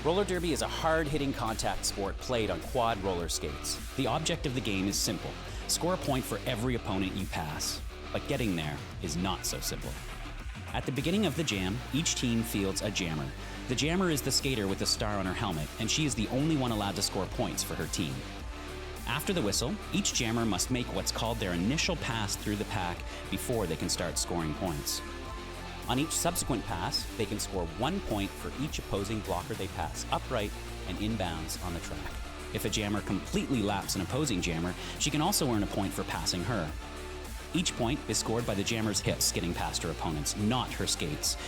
Roller derby is a hard-hitting contact sport played on quad roller skates. The object of the game is simple. Score a point for every opponent you pass. But getting there is not so simple. At the beginning of the jam, each team fields a jammer. The jammer is the skater with the star on her helmet, and she is the only one allowed to score points for her team. After the whistle, each jammer must make what's called their initial pass through the pack before they can start scoring points. On each subsequent pass, they can score 1 point for each opposing blocker they pass upright and inbounds on the track. If a jammer completely laps an opposing jammer, she can also earn a point for passing her. Each point is scored by the jammer's hips getting past her opponents, not her skates,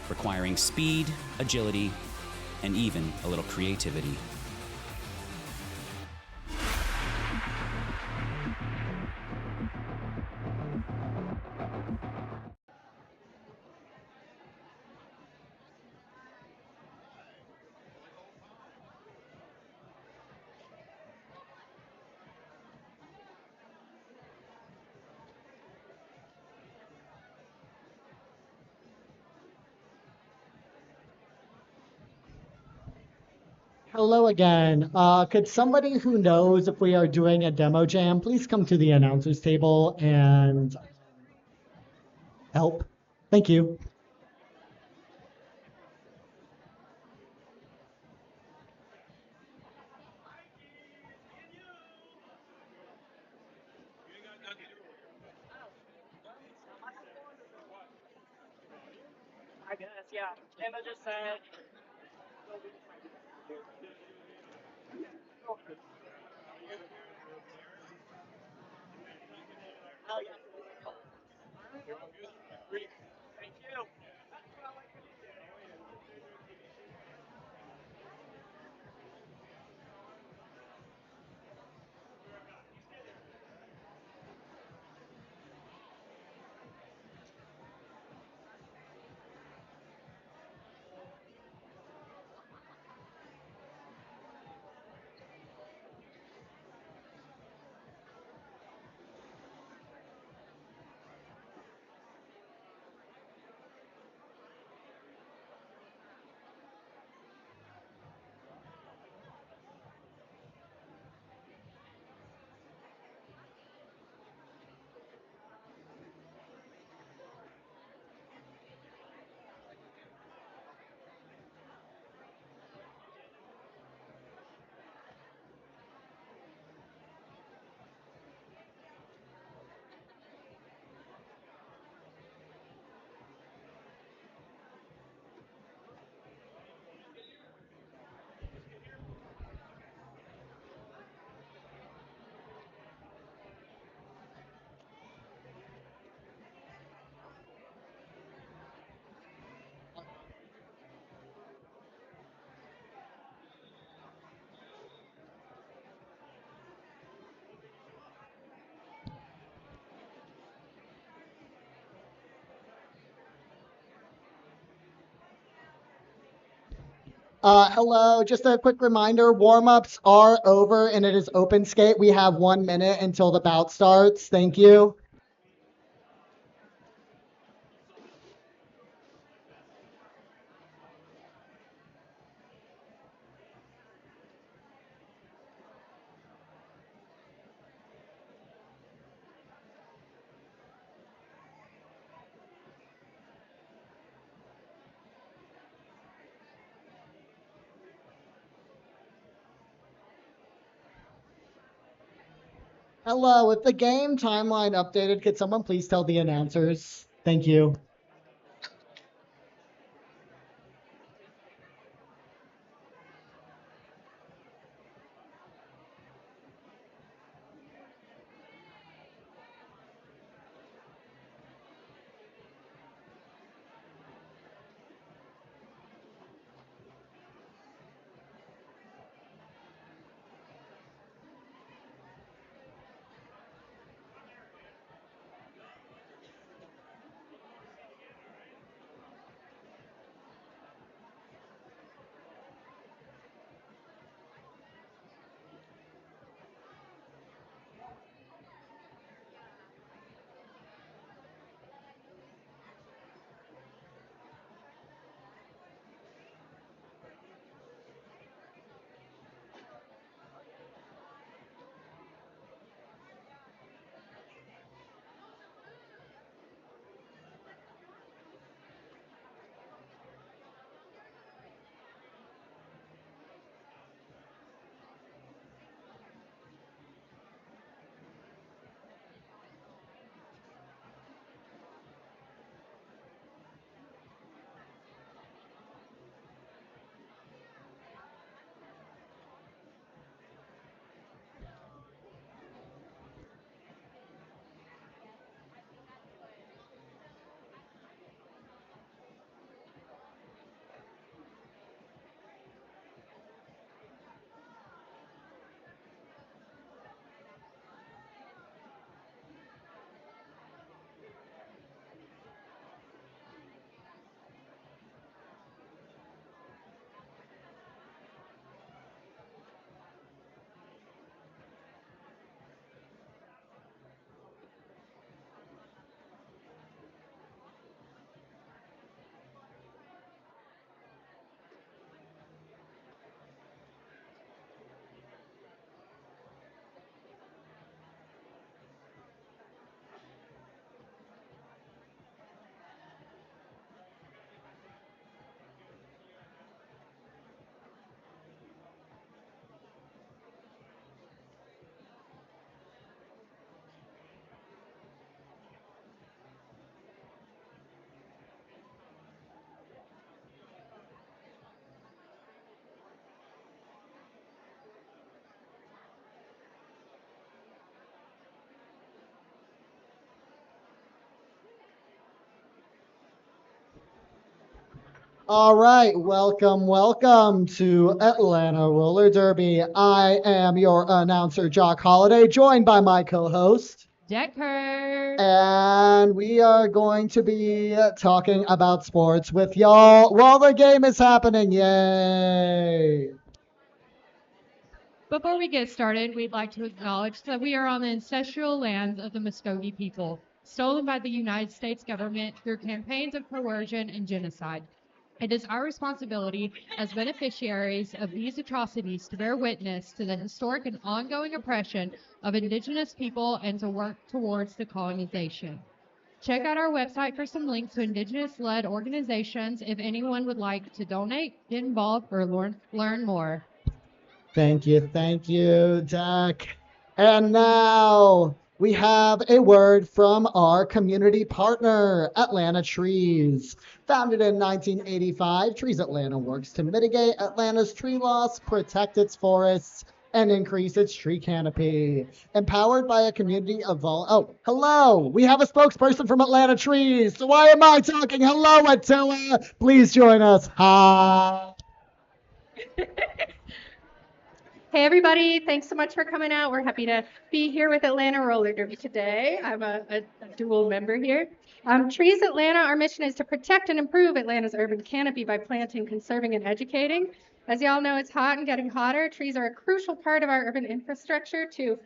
requiring speed, agility, and even a little creativity. Hello again. Could somebody who knows if we are doing a demo jam please come to the announcers table and help? Thank you. I guess, yeah. Emma just said. Oh, yeah. Thank you. Hello, just a quick reminder, warm-ups are over and it is open skate. We have 1 minute until the bout starts. Thank you. Hello, with the game timeline updated, could someone please tell the announcers? Thank you. All right, welcome to Atlanta Roller Derby. I am your announcer, Jock Holiday, joined by my co-host. Decker. And we are going to be talking about sports with y'all while the game is happening. Yay! Before we get started, we'd like to acknowledge that we are on the ancestral lands of the Muskogee people, stolen by the United States government through campaigns of coercion and genocide. It is our responsibility as beneficiaries of these atrocities to bear witness to the historic and ongoing oppression of Indigenous people and to work towards decolonization. Check out our website for some links to Indigenous-led organizations if anyone would like to donate, get involved, or learn more. Thank you, Dak. And now we have a word from our community partner, Atlanta Trees. Founded in 1985, Trees Atlanta works to mitigate Atlanta's tree loss, protect its forests, and increase its tree canopy. Empowered by a community of hello! We have a spokesperson from Atlanta Trees. So why am I talking? Hello, Attila. Please join us. Hi. Hey everybody, thanks so much for coming out. We're happy to be here with Atlanta Roller Derby today. I'm a dual member here. Trees Atlanta, our mission is to protect and improve Atlanta's urban canopy by planting, conserving, and educating. As y'all know, it's hot and getting hotter. Trees are a crucial part of our urban infrastructure to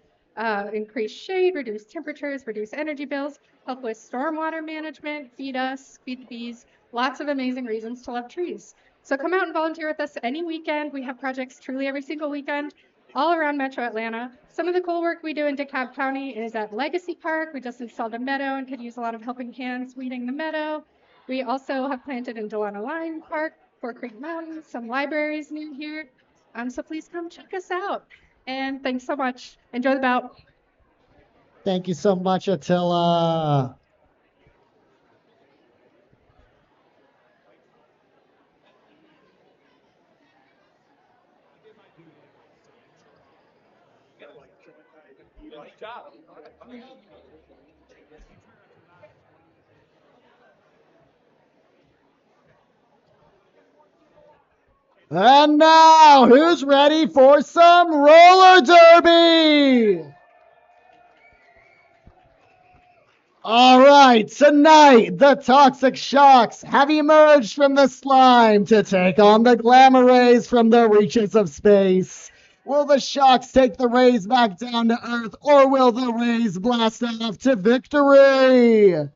increase shade, reduce temperatures, reduce energy bills, help with stormwater management, feed us, feed the bees. Lots of amazing reasons to love trees. So come out and volunteer with us any weekend. We have projects truly every single weekend all around Metro Atlanta. Some of the cool work we do in DeKalb County is at Legacy Park. We just installed a meadow and could use a lot of helping hands weeding the meadow. We also have planted in Delano Line Park, Fort Creek Mountain, some libraries near here. So please come check us out. And thanks so much. Enjoy the bout. Thank you so much, Attila. And now, who's ready for some roller derby? All right, tonight, the Toxic Shocks have emerged from the slime to take on the Glamma Rays from the reaches of space. Will the Shocks take the Rays back down to Earth, or will the Rays blast off to victory?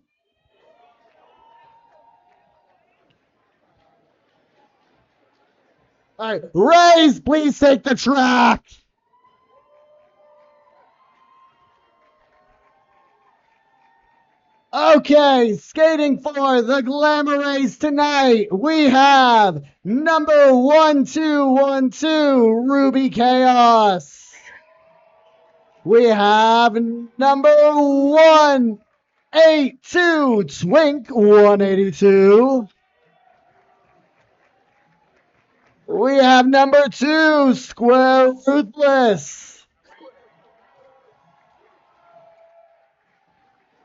All right, Rays, please take the track. Okay, skating for the Glamma Rays tonight, we have number 1212, Ruby Chaos. We have number 182, Twink 182. We have number 2, Square Ruthless.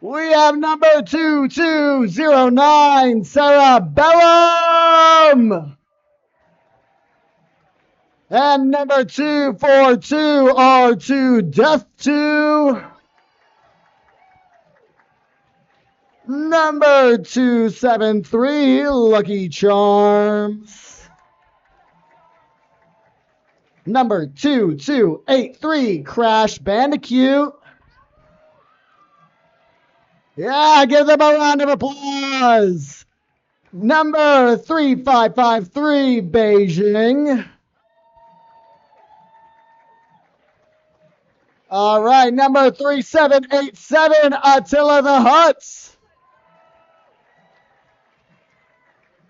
We have number 2209, Cerebellum. And number 242, R2, Death 2. Number 273, Lucky Charms. Number 2283, Crash Bandicoot. Yeah, give them a round of applause. Number 3553, Beijing. All right, number 3787, Attila the Hutt.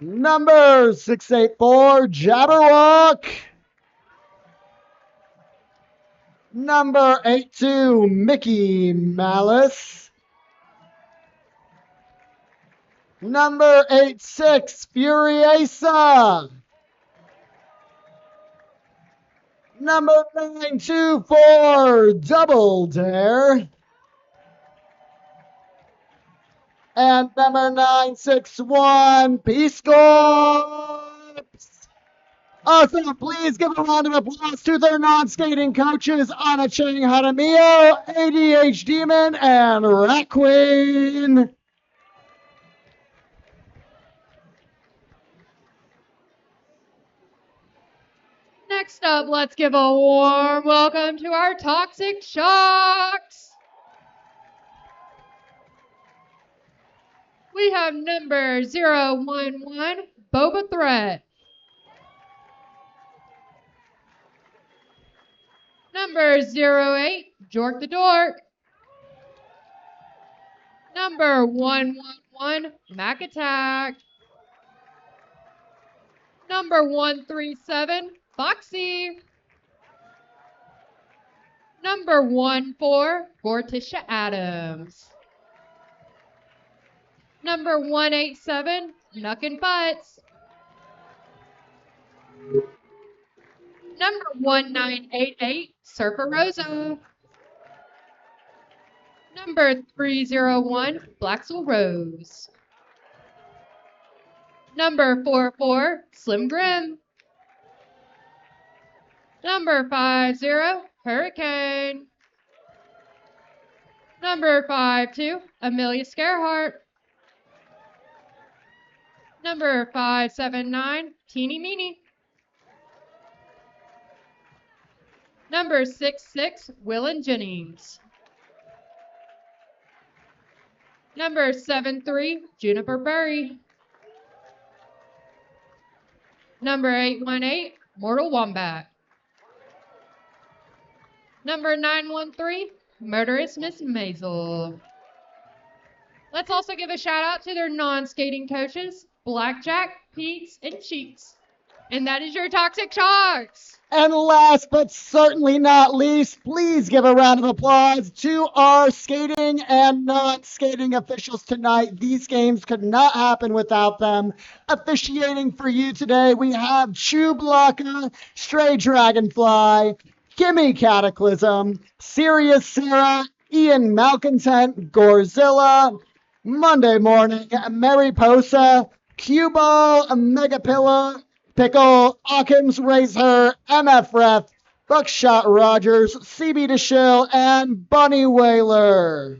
Number 684, Jabberwock. Number 82, Mickey Malice. Number 86, Furiosa. Number 924, Double Dare. And number 961, Peace Corps. Also, please give a round of applause to their non-skating coaches, Anna Chang Haramio, ADH Demon, and Rat Queen. Next up, let's give a warm welcome to our Toxic Sharks. We have number 011, Boba Threat. Number 08, Jork the Dork. Number 111, Mac Attack. Number 137, Foxy. Number 14, Gorticia Adams. Number 187, Nuck and Butts. Number 1988, Surfer Rosa. Number 301, Blacksville Rose. Number 44, Slim Grim. Number 50, Hurricane. Number 52, Amelia Scarehart. Number 579, Teeny Meeny. Number 66, Willen Jennings. Number 73, Juniper Berry. Number 818, Mortal Wombat. Number 913, Murderous Miss Maisel. Let's also give a shout out to their non-skating coaches, Blackjack, Pete's, and Cheeks. And that is your Toxic Sharks. And last but certainly not least, please give a round of applause to our skating and non-skating officials tonight. These games could not happen without them. Officiating for you today, we have Chewbacca, Stray Dragonfly, Kimmy Cataclysm, Sirius Sarah, Ian Malcontent, Gorzilla, Monday Morning, Mariposa, Cue-Ball, Megapilla, Pickle, Occam's Razor, MF Ref, Buckshot Rogers, CB DeShill, and Bunny Whaler.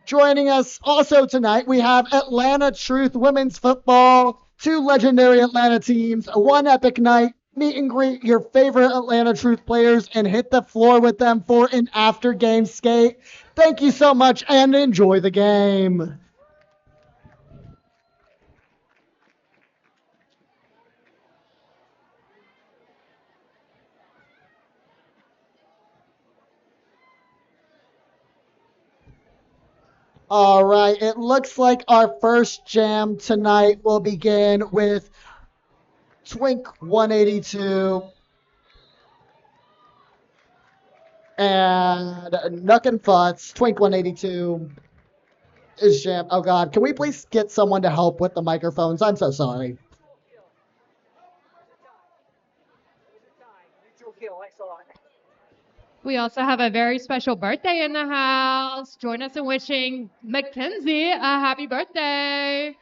Joining us also tonight, we have Atlanta Truth Women's Football, two legendary Atlanta teams, one epic night, meet and greet your favorite Atlanta Truth players, and hit the floor with them for an after-game skate. Thank you so much, and enjoy the game. All right, it looks like our first jam tonight will begin with Twink 182 and Nuck and Futz. Twink 182 is jam. Oh God, can we please get someone to help with the microphones? I'm so sorry. We also have a very special birthday in the house. Join us in wishing Mackenzie a happy birthday.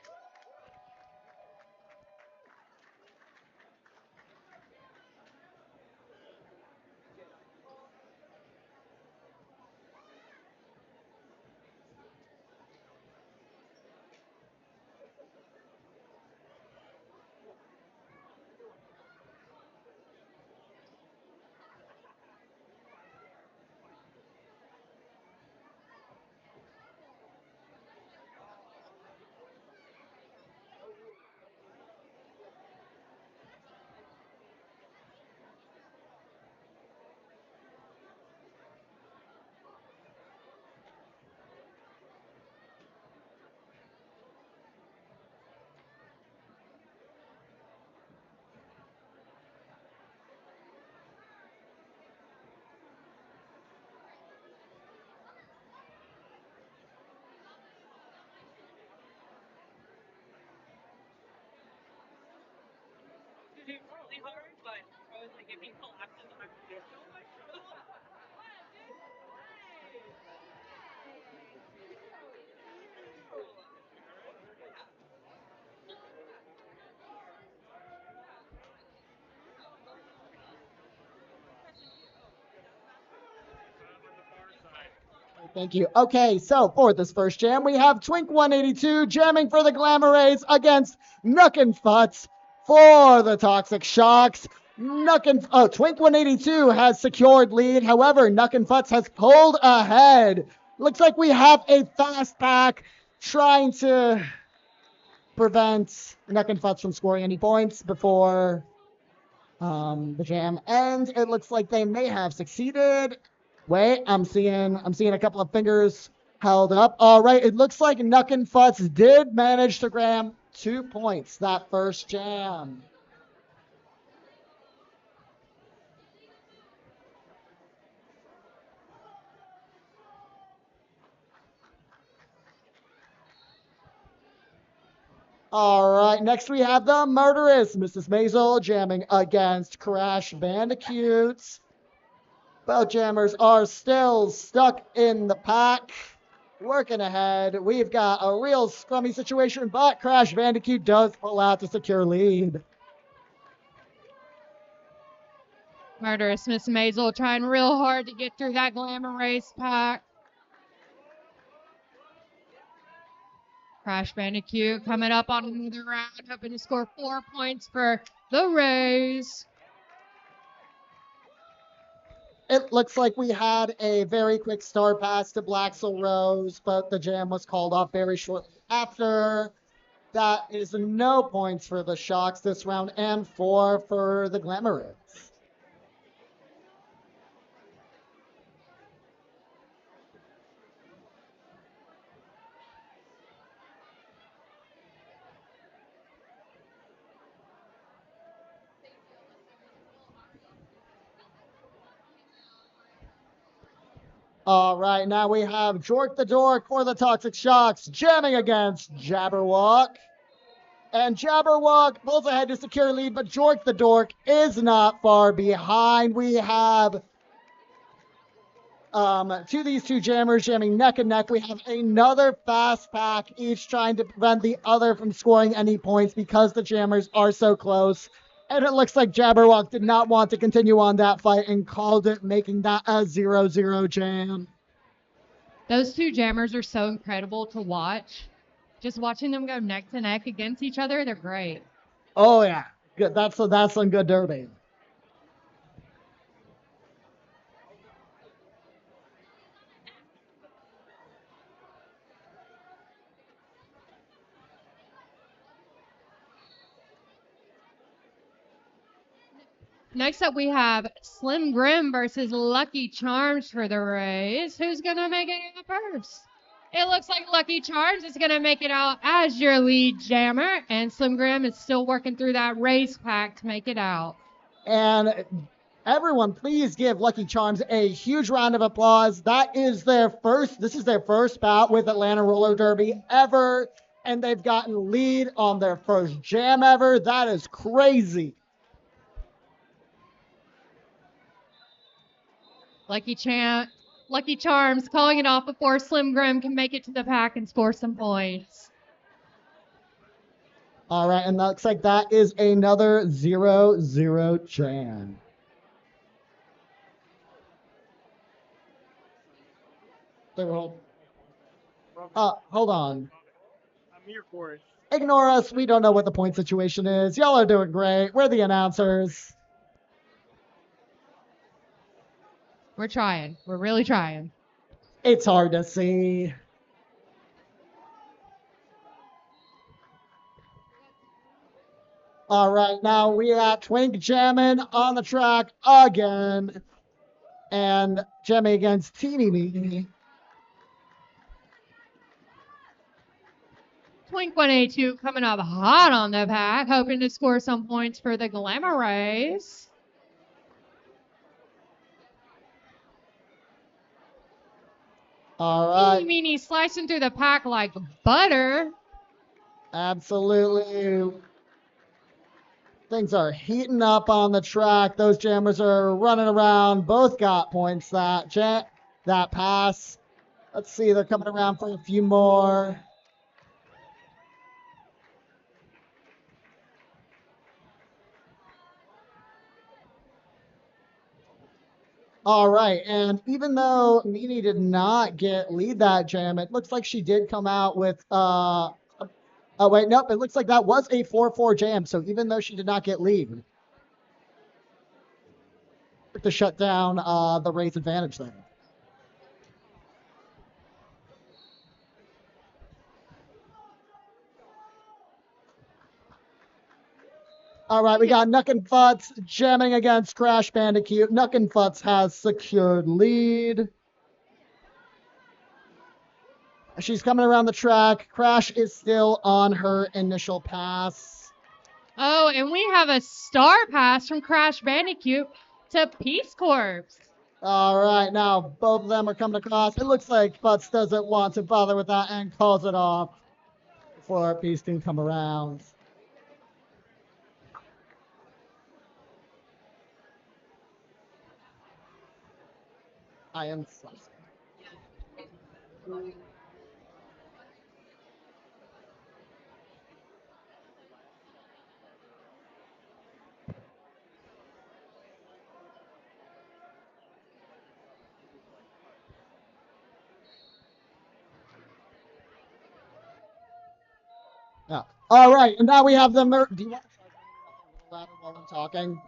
Really hard, but I was like, if he collapses, I'm so much trouble. Thank you. Okay, so for this first jam, we have Twink 182 jamming for the Glamma Rays against Nook and Futz for the Toxic Shocks. Twink 182 has secured lead. However, Nook and Futz has pulled ahead. Looks like we have a fast pack trying to prevent Nook and Futz from scoring any points before the jam ends. It looks like they may have succeeded. Wait, I'm seeing a couple of fingers held up. All right, it looks like Nook and Futz did manage to grab 2 points that first jam. All right, next we have the murderous Mrs. Maisel jamming against Crash Bandicoots. Both jammers are still stuck in the pack. Working ahead. We've got a real scrummy situation, but Crash Bandicoot does pull out to secure lead. Murderous Miss Maisel trying real hard to get through that Glamma Rays pack. Crash Bandicoot coming up on another round, hoping to score 4 points for the Rays. It looks like we had a very quick star pass to Blaxel Rose, but the jam was called off very shortly after. That is no points for the Shocks this round and 4 for the Glamma Rays. All right, now we have Jork the Dork for the Toxic Shocks jamming against Jabberwock. And Jabberwock pulls ahead to secure lead, but Jork the Dork is not far behind. We have these two jammers jamming neck and neck. We have another fast pack, each trying to prevent the other from scoring any points because the jammers are so close. And it looks like Jabberwock did not want to continue on that fight and called it, making that a 0-0 jam. Those two jammers are so incredible to watch. Just watching them go neck to neck against each other, they're great. Oh yeah, good. That's some good derby. Next up, we have Slim Grim versus Lucky Charms for the Rays. Who's going to make it out first? It looks like Lucky Charms is going to make it out as your lead jammer, and Slim Grim is still working through that Rays pack to make it out. And everyone, please give Lucky Charms a huge round of applause. This is their first bout with Atlanta Roller Derby ever, and they've gotten lead on their first jam ever. That is crazy. Lucky Charms calling it off before Slim Grim can make it to the pack and score some points. All right, and that looks like that is another 0-0 jam. Hold on. I'm here for it. Ignore us. We don't know what the point situation is. Y'all are doing great. We're the announcers. We're trying. We're really trying. It's hard to see. All right, now we got Twink jamming on the track again. And jamming against Teeny Meeny. Twink 182 coming up hot on the pack, hoping to score some points for the Glamma Rays. All right. Teeny Meeny slicing through the pack like butter. Absolutely. Things are heating up on the track. Those jammers are running around. Both got points that pass. Let's see, they're coming around for a few more. All right, and even though Nini did not get lead that jam, it looks like she did come out with oh wait, nope, it looks like that was a 4-4 jam. So even though she did not get lead, to shut down the Rays advantage there. All right, we got Nuck and Futz jamming against Crash Bandicoot. Nuck and Futz has secured lead. She's coming around the track. Crash is still on her initial pass. Oh, and we have a star pass from Crash Bandicoot to Peace Corps. All right, now both of them are coming across. It looks like Futz doesn't want to bother with that and calls it off before Peace can come around. I am sorry. Yeah. All right, and now we have the do you want to start a little louder while I'm talking?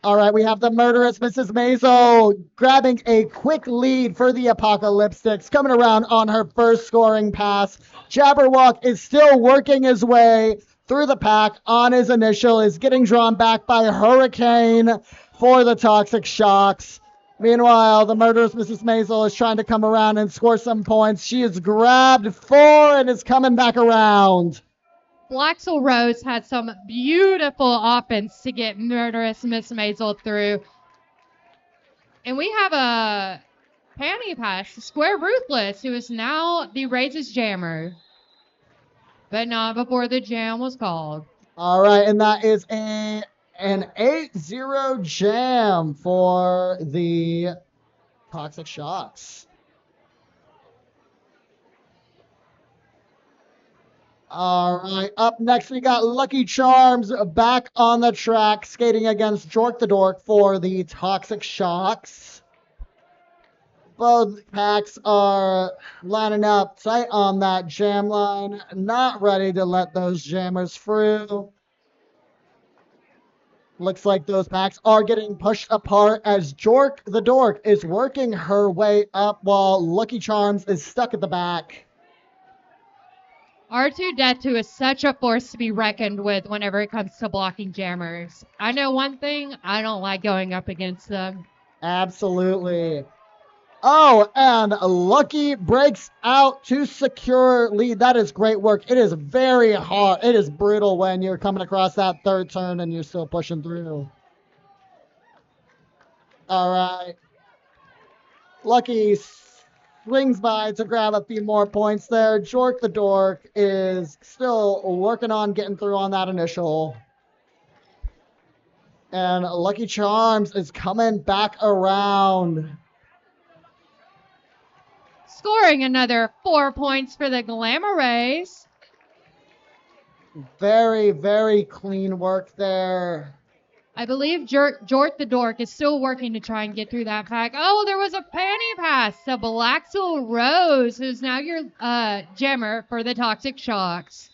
All right, we have the murderous Mrs. Maisel grabbing a quick lead for the Apocalyptics, coming around on her first scoring pass. Jabberwock is still working his way through the pack on his initial, is getting drawn back by Hurricane for the Toxic Shocks. Meanwhile, the murderous Mrs. Maisel is trying to come around and score some points. She is grabbed 4 and is coming back around. Blaxel Rose had some beautiful offense to get murderous Miss Maisel through. And we have a panty pass to Square Ruthless, who is now the Rays' jammer. But not before the jam was called. All right, and that is an 8-0 jam for the Toxic Shocks. All right, up next we got Lucky Charms back on the track, skating against Jork the Dork for the Toxic Shocks. Both packs are lining up tight on that jam line, not ready to let those jammers through. Looks like those packs are getting pushed apart as Jork the Dork is working her way up while Lucky Charms is stuck at the back. R2-D2 is such a force to be reckoned with whenever it comes to blocking jammers. I know one thing, I don't like going up against them. Absolutely. Oh, and Lucky breaks out to secure lead. That is great work. It is very hard. It is brutal when you're coming across that third turn and you're still pushing through. All right. Lucky swings by to grab a few more points there. Jork the Dork is still working on getting through on that initial. And Lucky Charms is coming back around. Scoring another 4 points for the Glamma Rays. Very, very clean work there. I believe Jork the Dork is still working to try and get through that pack. Oh, there was a panty pass to Blaxel Rose, who's now your jammer for the Toxic Shocks.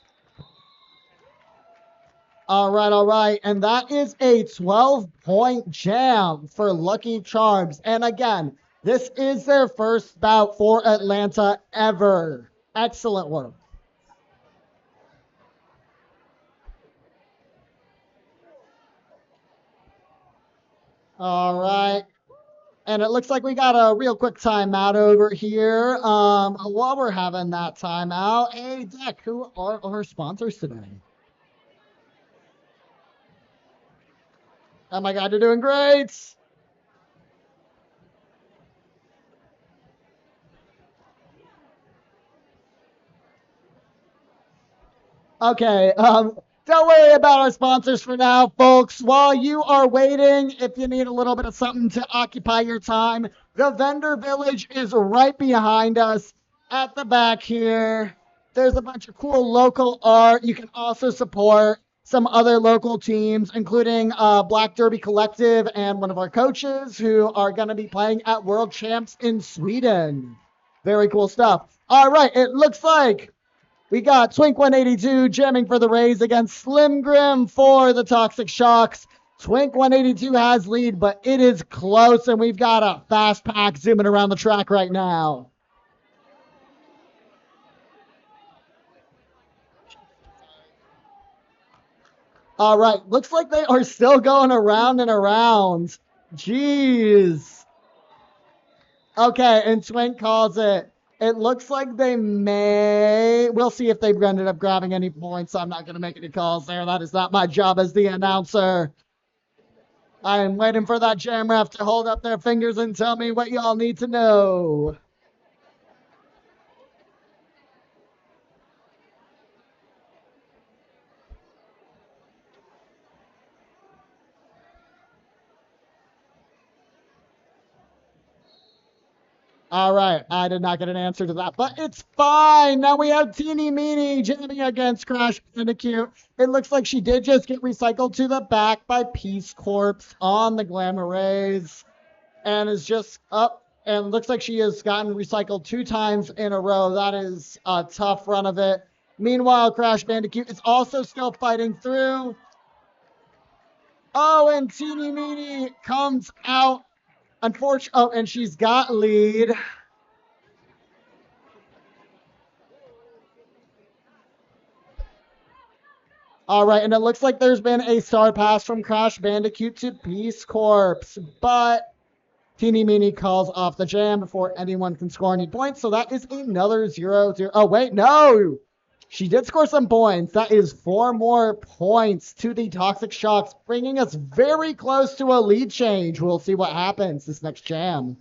All right. And that is a 12-point jam for Lucky Charms. And again, this is their first bout for Atlanta ever. Excellent work. All right. And it looks like we got a real quick timeout over here. While we're having that timeout, hey, Deck, who are our sponsors today? Oh my God, you're doing great. Okay, don't worry about our sponsors for now, folks. While you are waiting, if you need a little bit of something to occupy your time, the Vendor Village is right behind us at the back here. There's a bunch of cool local art you can also support. some other local teams, including Black Derby Collective and one of our coaches who are going to be playing at World Champs in Sweden. Very cool stuff. All right, it looks like we got Twink 182 jamming for the Rays against Slim Grim for the Toxic Shocks. Twink 182 has lead, but it is close, and we've got a fast pack zooming around the track right now. All right, looks like they are still going around and around. Jeez. Okay, and Twink calls it. It looks like they may. We'll see if they've ended up grabbing any points. I'm not going to make any calls there. That is not my job as the announcer. I am waiting for that jam ref to hold up their fingers and tell me what y'all need to know. All right, I did not get an answer to that, but it's fine. Now we have Teeny Meeny jamming against Crash Bandicoot. It looks like she did just get recycled to the back by Peace Corps on the Glamma Rays and is just up, and looks like she has gotten recycled 2 times in a row. That is a tough run of it. Meanwhile, Crash Bandicoot is also still fighting through. Oh, and Teeny Meeny comes out. Unfortunately, oh, and she's got lead. All right, and it looks like there's been a star pass from Crash Bandicoot to Peace Corps, but Teeny Meeny calls off the jam before anyone can score any points, so that is another 0-0. Oh, wait, no! She did score some points. That is 4 more points to the Toxic Shocks, bringing us very close to a lead change. We'll see what happens this next jam.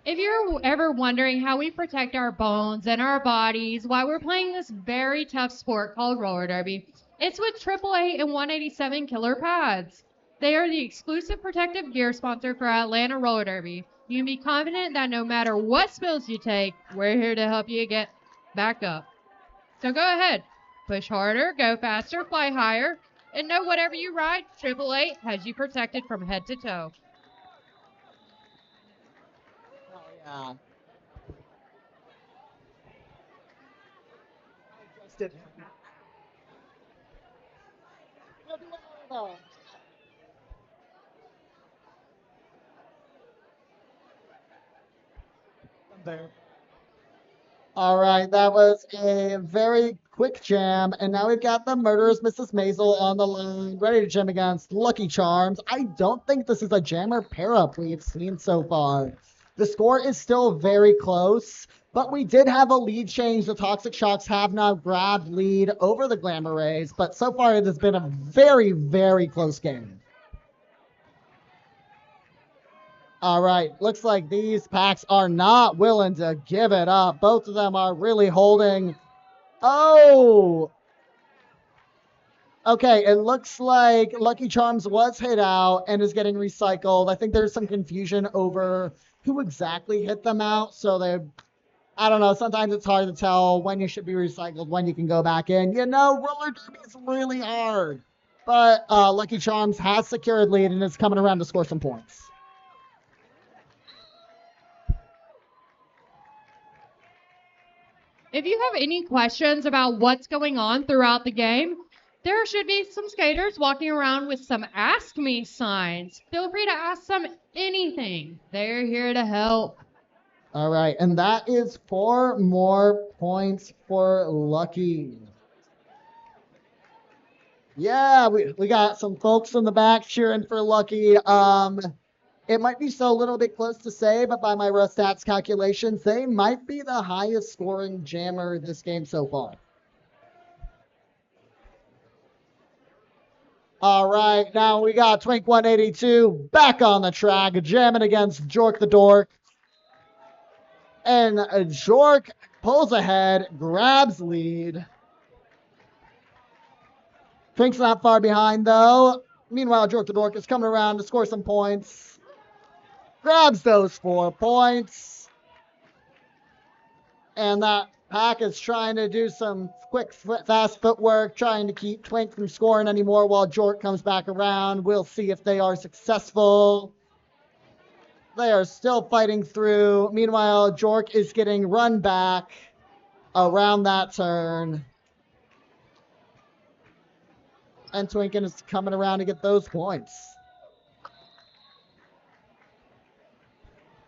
If you're ever wondering how we protect our bones and our bodies while we're playing this very tough sport called roller derby, it's with 888 and 187 Killer Pads. They are the exclusive protective gear sponsor for Atlanta Roller Derby. You can be confident that no matter what spills you take, we're here to help you get back up. So go ahead, push harder, go faster, fly higher, and know whatever you ride, 888 has you protected from head to toe. Oh, yeah. There. All right, that was a very quick jam, and now we've got the murderous Mrs. Maisel on the line, ready to jam against Lucky Charms. I don't think this is a jammer pair-up we've seen so far. The score is still very close, but we did have a lead change. The Toxic Shocks have now grabbed lead over the Glamma Rays, but so far it has been a very, very close game. All right, looks like these packs are not willing to give it up. Both of them are really holding. Oh! Okay, it looks like Lucky Charms was hit out and is getting recycled. I think there's some confusion over who exactly hit them out. So I don't know, sometimes it's hard to tell when you should be recycled, when you can go back in. You know, roller derby is really hard. But Lucky Charms has secured lead and is coming around to score some points. If you have any questions about what's going on throughout the game, there should be some skaters walking around with some Ask Me signs. Feel free to ask them anything. They're here to help. All right, and that is 4 more points for Lucky. Yeah, we got some folks in the back cheering for Lucky. It might be still a little bit close to say, but by my raw stats calculations, they might be the highest scoring jammer this game so far. All right, now we got Twink 182 back on the track, jamming against Jork the Dork. And Jork pulls ahead, grabs lead. Twink's not far behind, though. Meanwhile, Jork the Dork is coming around to score some points. Grabs those 4 points. And that pack is trying to do some quick, fast footwork, trying to keep Twink from scoring anymore while Jork comes back around. We'll see if they are successful. They are still fighting through. Meanwhile, Jork is getting run back around that turn. And Twinken is coming around to get those points.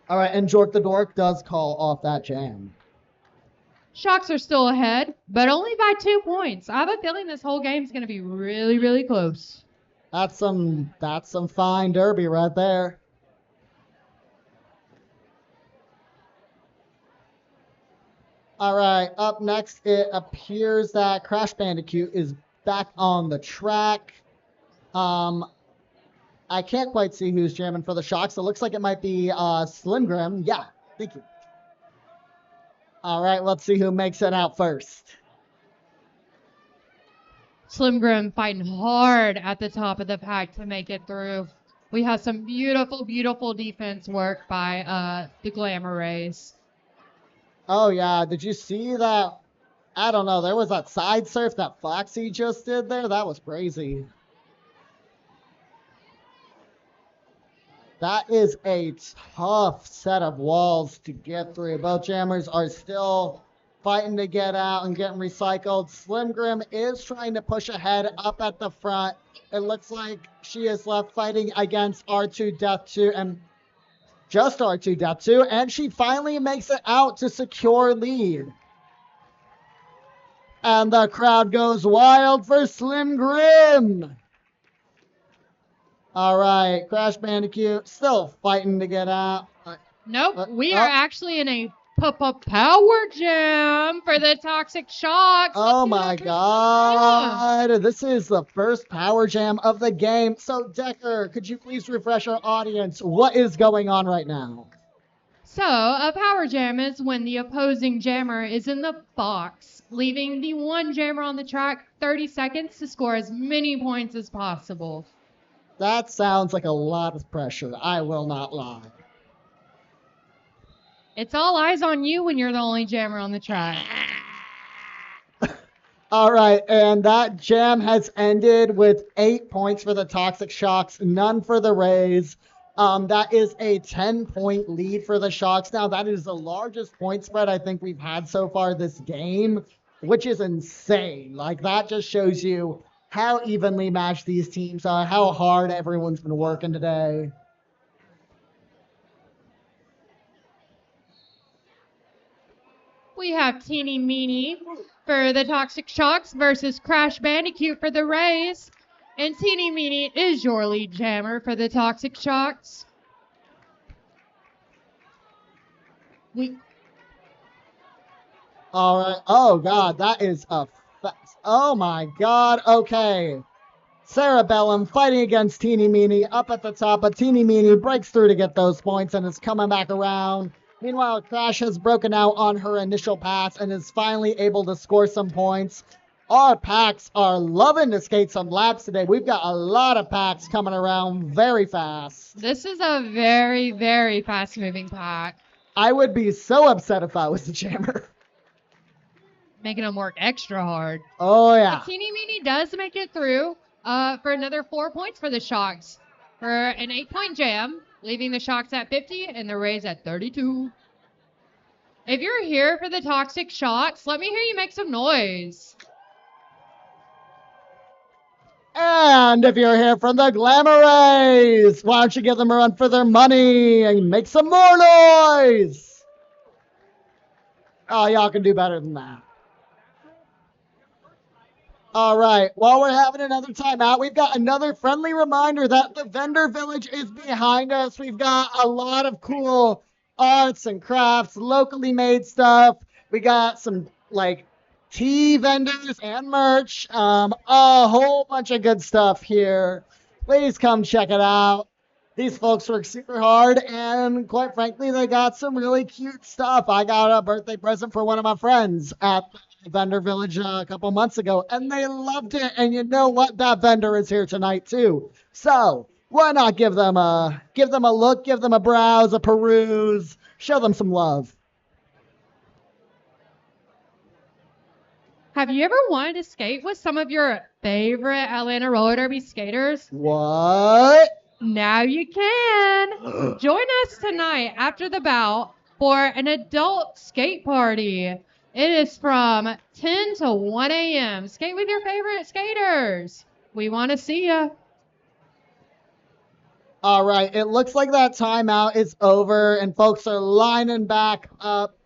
All right, and Jork the Dork does call off that jam. Sharks are still ahead, but only by 2 points. I have a feeling this whole game is going to be really, really close. That's some fine derby right there. All right, up next, it appears that Crash Bandicoot is back on the track. I can't quite see who's jamming for the Shocks. It looks like it might be Slim Grim. Yeah, thank you. All right, let's see who makes it out first. Slim Grim fighting hard at the top of the pack to make it through. We have some beautiful, beautiful defense work by the Glamma Rays. Oh, yeah. Did you see that? I don't know. There was that side surf that Foxy just did there. That was crazy. That is a tough set of walls to get through. Both jammers are still fighting to get out and getting recycled. Slim Grim is trying to push ahead up at the front. It looks like she is left fighting against R2 Death 2 and just R2 Death 2, and she finally makes it out to secure lead. And the crowd goes wild for Slim Grim. All right, Crash Bandicoot still fighting to get out. Nope, we are actually in a power jam for the Toxic Shocks. Oh my God. This is the first power jam of the game. So, Decker, could you please refresh our audience? What is going on right now? So, a power jam is when the opposing jammer is in the box, leaving the one jammer on the track 30 seconds to score as many points as possible. That sounds like a lot of pressure. I will not lie. It's all eyes on you when you're the only jammer on the track. All right, and that jam has ended with 8 points for the Toxic Shocks, none for the Rays. That is a 10-point lead for the Shocks. Now, that is the largest point spread I think we've had so far this game, which is insane. Like, that just shows you how evenly matched these teams are, how hard everyone's been working today. We have Teeny Meeny for the Toxic Shocks versus Crash Bandicoot for the Rays. And Teeny Meeny is your lead jammer for the Toxic Shocks. All right. Oh, God, that is a... Oh, my God. Okay. Cerebellum fighting against Teeny Meeny up at the top, but Teeny Meeny breaks through to get those points and is coming back around. Meanwhile, Crash has broken out on her initial pass and is finally able to score some points. Our packs are loving to skate some laps today. We've got a lot of packs coming around very fast. This is a very, very fast-moving pack. I would be so upset if I was the jammer. Making them work extra hard. Oh, yeah. But Teeny Meeny does make it through for another 4 points for the Shocks for an 8-point jam, leaving the Shocks at 50 and the Rays at 32. If you're here for the Toxic Shocks, let me hear you make some noise. And if you're here from the Glamma Rays, why don't you give them a run for their money and make some more noise? Oh, y'all can do better than that. All right, while we're having another timeout, we've got another friendly reminder that the vendor village is behind us. We've got a lot of cool arts and crafts, locally made stuff. We got some, like, tea vendors and merch, a whole bunch of good stuff here. Please come check it out. These folks work super hard, and quite frankly, they got some really cute stuff. I got a birthday present for one of my friends at the vendor village a couple months ago, and they loved it. And you know what? That vendor is here tonight too. So why not give them a look, give them a browse, a peruse, show them some love. Have you ever wanted to skate with some of your favorite Atlanta roller derby skaters? What? Now you can. Join us tonight after the bout for an adult skate party. It is from 10 to 1 a.m. Skate with your favorite skaters. We want to see you. All right, it looks like that timeout is over and folks are lining back up.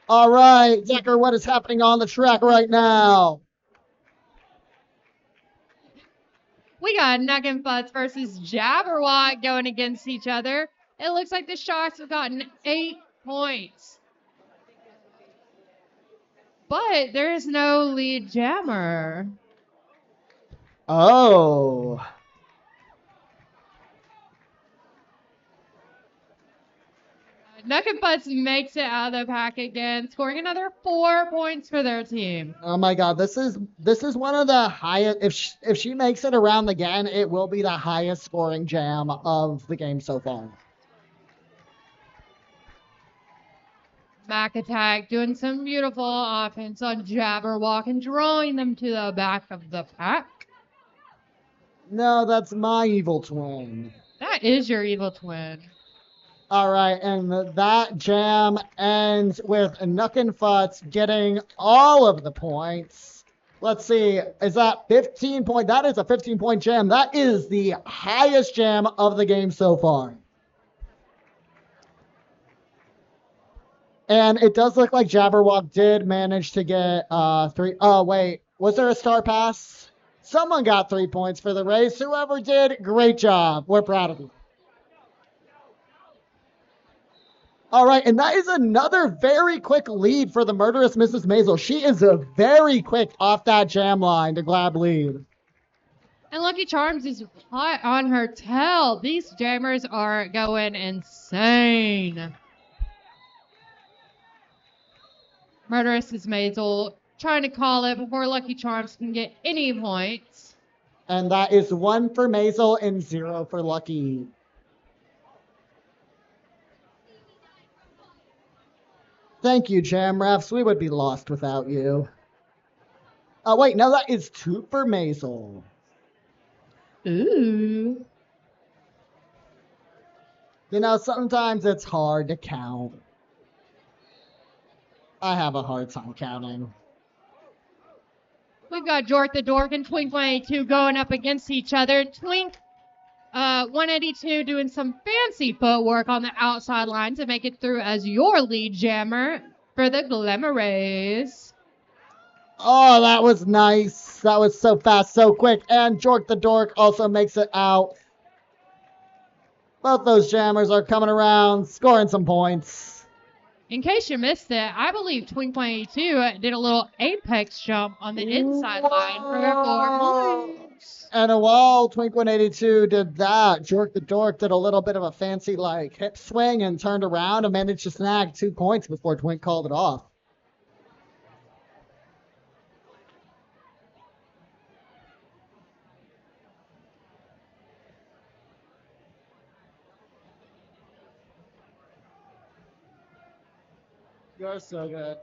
All right, Decker, what is happening on the track right now? We got Nuggin Butts versus Jabberwock going against each other. It looks like the Sharks have gotten 8 points. But there is no lead jammer. Oh. Nuggin Butts makes it out of the pack again, scoring another 4 points for their team. Oh my God, this is one of the highest. If she makes it around again, it will be the highest scoring jam of the game so far. Mac Attack doing some beautiful offense on Jabberwock and drawing them to the back of the pack. No, that's my evil twin. That is your evil twin. All right, and that jam ends with Nuckin Futz getting all of the points. Let's see, is that 15 point? That is a 15-point jam. That is the highest jam of the game so far. And it does look like Jabberwock did manage to get 3. Oh, wait, was there a star pass? Someone got 3 points for the race. Whoever did, great job. We're proud of you. All right, and that is another very quick lead for the murderous Mrs. Maisel. She is a very quick off that jam line to grab lead. And Lucky Charms is hot on her tail. These jammers are going insane. Murderous is Maisel trying to call it before Lucky Charms can get any points. And that is 1 for Maisel and 0 for Lucky. Thank you, Jam Refs. We would be lost without you. Oh, wait, no, that is 2 for Maisel. Ooh. You know, sometimes it's hard to count. I have a hard time counting. We've got Jork the Dork and Twink 182 going up against each other. Twink 182 doing some fancy footwork on the outside line to make it through as your lead jammer for the Glamma Rays. Oh, that was nice. That was so fast, so quick. And Jork the Dork also makes it out. Both those jammers are coming around, scoring some points. In case you missed it, I believe Twink 182 did a little apex jump on the inside line for 4 points. And while Twink 182 did that, Jork the Dork did a little bit of a fancy like hip swing and turned around and managed to snag 2 points before Twink called it off. You're so good.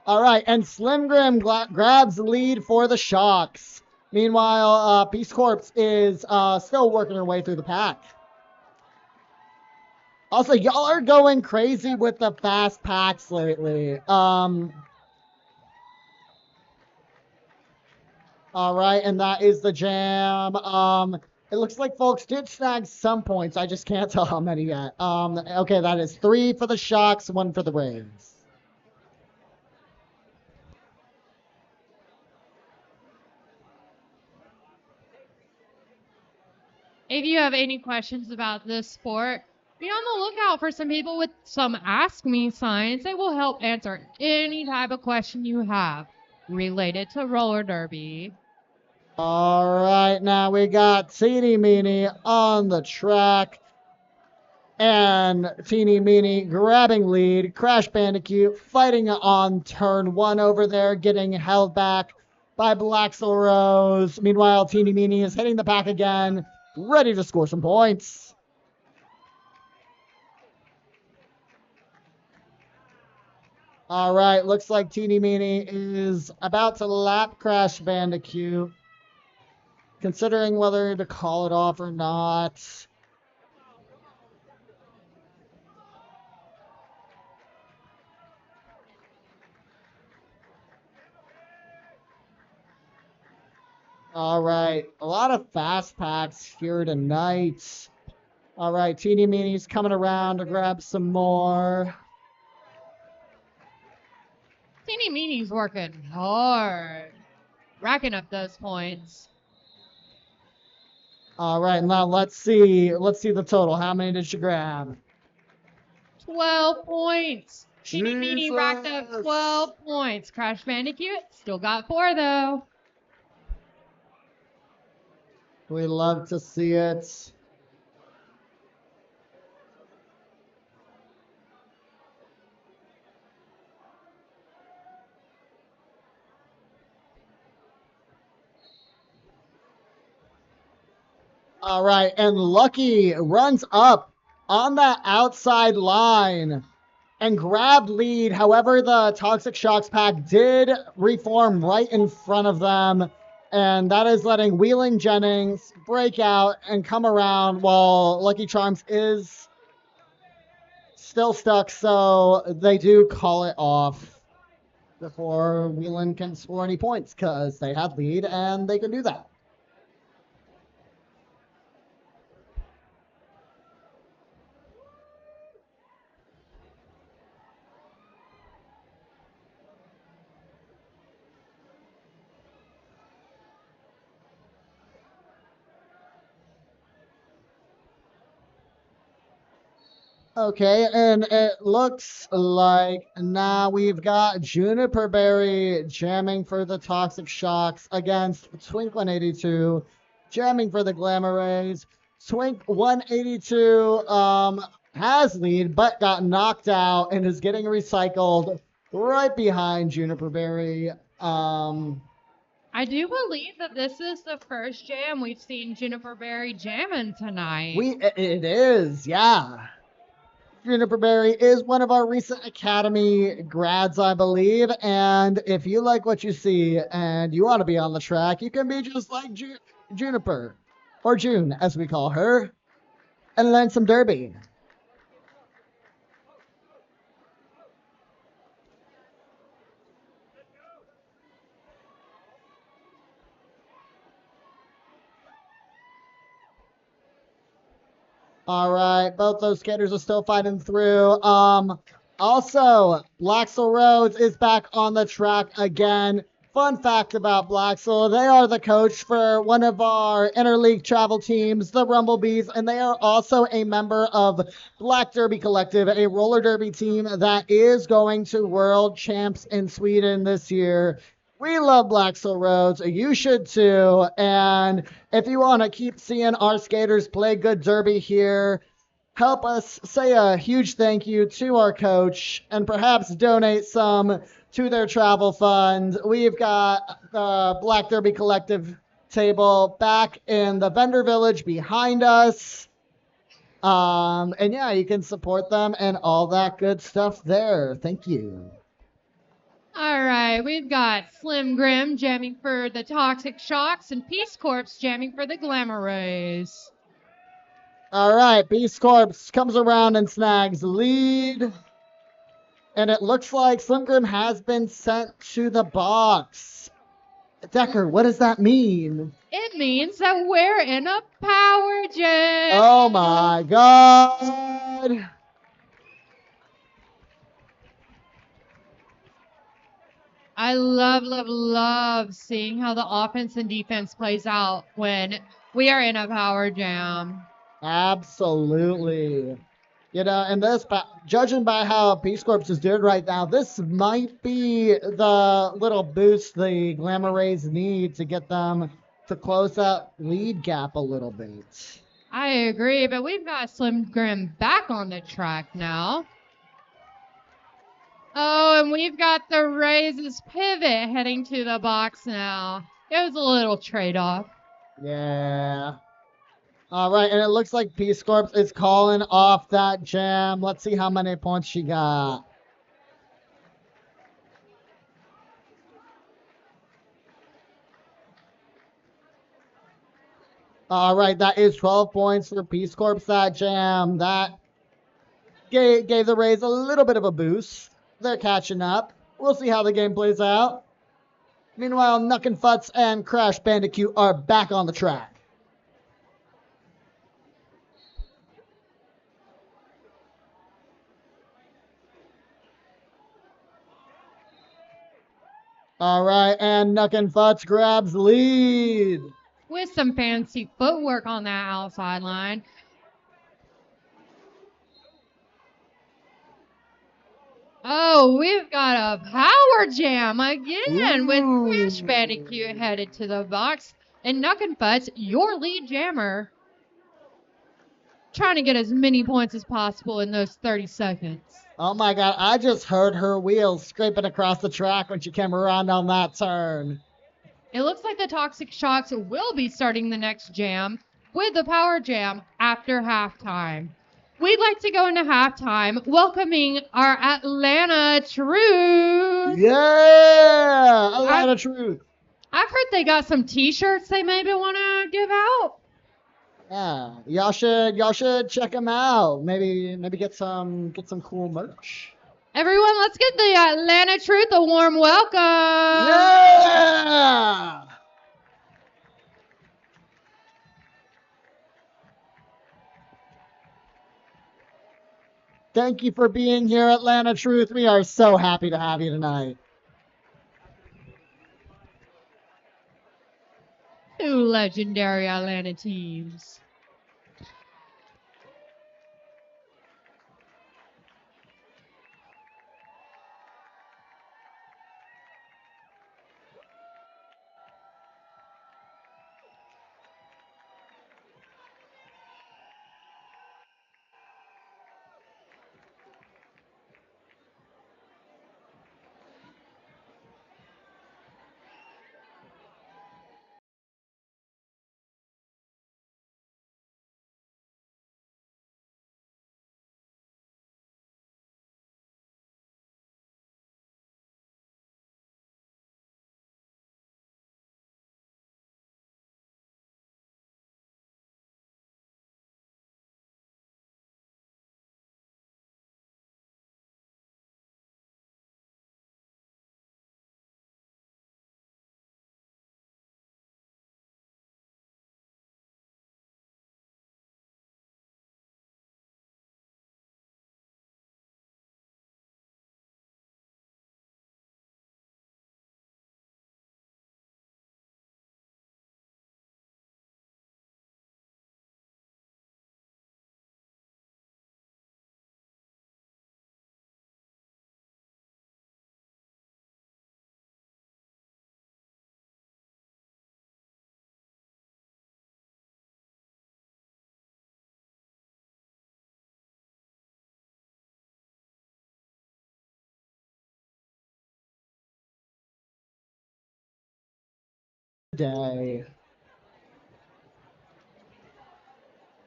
All right, and Slim Grim grabs the lead for the Shocks. Meanwhile, Peace Corps is still working her way through the pack. Also, y'all are going crazy with the fast packs lately. All right, and that is the jam. It looks like folks did snag some points. I just can't tell how many yet. Okay, that is 3 for the Shocks, 1 for the Rays. If you have any questions about this sport, be on the lookout for some people with some Ask Me signs. They will help answer any type of question you have related to roller derby. All right, now we got Teeny Meeny on the track. And Teeny Meeny grabbing lead. Crash Bandicoot fighting on turn 1 over there, getting held back by Blaxel Rose. Meanwhile, Teeny Meeny is hitting the pack again, ready to score some points. All right, looks like Teeny Meeny is about to lap Crash Bandicoot, considering whether to call it off or not. All right, a lot of fast packs here tonight. All right, Teeny Meeny's coming around to grab some more. Teeny Meeny's working hard, racking up those points. All right, now let's see the total. How many did she grab? 12 points. Teeny Meeny Jesus. racked up 12 points. Crash Bandicoot still got 4 though. We love to see it. All right, and Lucky runs up on that outside line and grabbed lead. However, the Toxic Shocks pack did reform right in front of them, and that is letting Wheeling Jennings break out and come around while Lucky Charms is still stuck, so they do call it off before Wheeling can score any points because they had lead and they can do that. Okay, and it looks like now we've got Juniper Berry jamming for the Toxic Shocks against Twink 182, jamming for the Glamma Rays. Twink 182 has lead, but got knocked out and is getting recycled right behind Juniper Berry. I do believe that this is the first jam we've seen Juniper Berry jamming tonight. It is, yeah. Juniper Berry is one of our recent Academy grads, I believe. And if you like what you see and you want to be on the track, you can be just like Juniper, or June, as we call her, and learn some derby. All right, both those skaters are still fighting through. Also, Blaxel Rhodes is back on the track again. Fun fact about Blaxel, they are the coach for one of our interleague travel teams, the Rumblebees, and they are also a member of Black Derby Collective, a roller derby team that is going to World Champs in Sweden this year. We love Blaxel Rhodes. You should too. And if you want to keep seeing our skaters play good derby here, help us say a huge thank you to our coach and perhaps donate some to their travel fund. We've got the Black Derby Collective table back in the vendor village behind us. And yeah, you can support them and all that good stuff there. Thank you. All right, we've got Slim Grim jamming for the Toxic Shocks and Peace Corps jamming for the Glamma Rays. All right, Beast Corps comes around and snags the lead. And it looks like Slim Grim has been sent to the box. Decker, what does that mean? It means that we're in a power jam. Oh my God. I love seeing how the offense and defense plays out when we are in a power jam. Absolutely. You know, and this, judging by how Peace Corps is doing right now, this might be the little boost the Glamma Rays need to get them to close that lead gap a little bit. I agree, but we've got Slim Grim back on the track now. Oh, and we've got the Rays' pivot heading to the box now. It was a little trade-off. Yeah. All right, and it looks like Peace Corps is calling off that jam. Let's see how many points she got. All right, that is 12 points for Peace Corps, that jam. That gave the Rays a little bit of a boost. They're catching up. We'll see how the game plays out. Meanwhile, Nuck and Futz and Crash Bandicoot are back on the track. All right, and Nuck and Futz grabs lead. With some fancy footwork on that outside line. Oh, we've got a power jam again with Crash Bandicoot headed to the box. And Nuck and Futz, your lead jammer, trying to get as many points as possible in those 30 seconds. Oh my God, I just heard her wheels scraping across the track when she came around on that turn. It looks like the Toxic Shocks will be starting the next jam with the power jam after halftime. We'd like to go into halftime welcoming our Atlanta Truth. Yeah, Atlanta Truth. I've heard they got some t-shirts they maybe want to give out. Yeah, y'all should check them out. Maybe get some cool merch. Everyone, let's give the Atlanta Truth a warm welcome. Yeah. Thank you for being here, Atlanta Truth. We are so happy to have you tonight. Two legendary Atlanta teams. Day.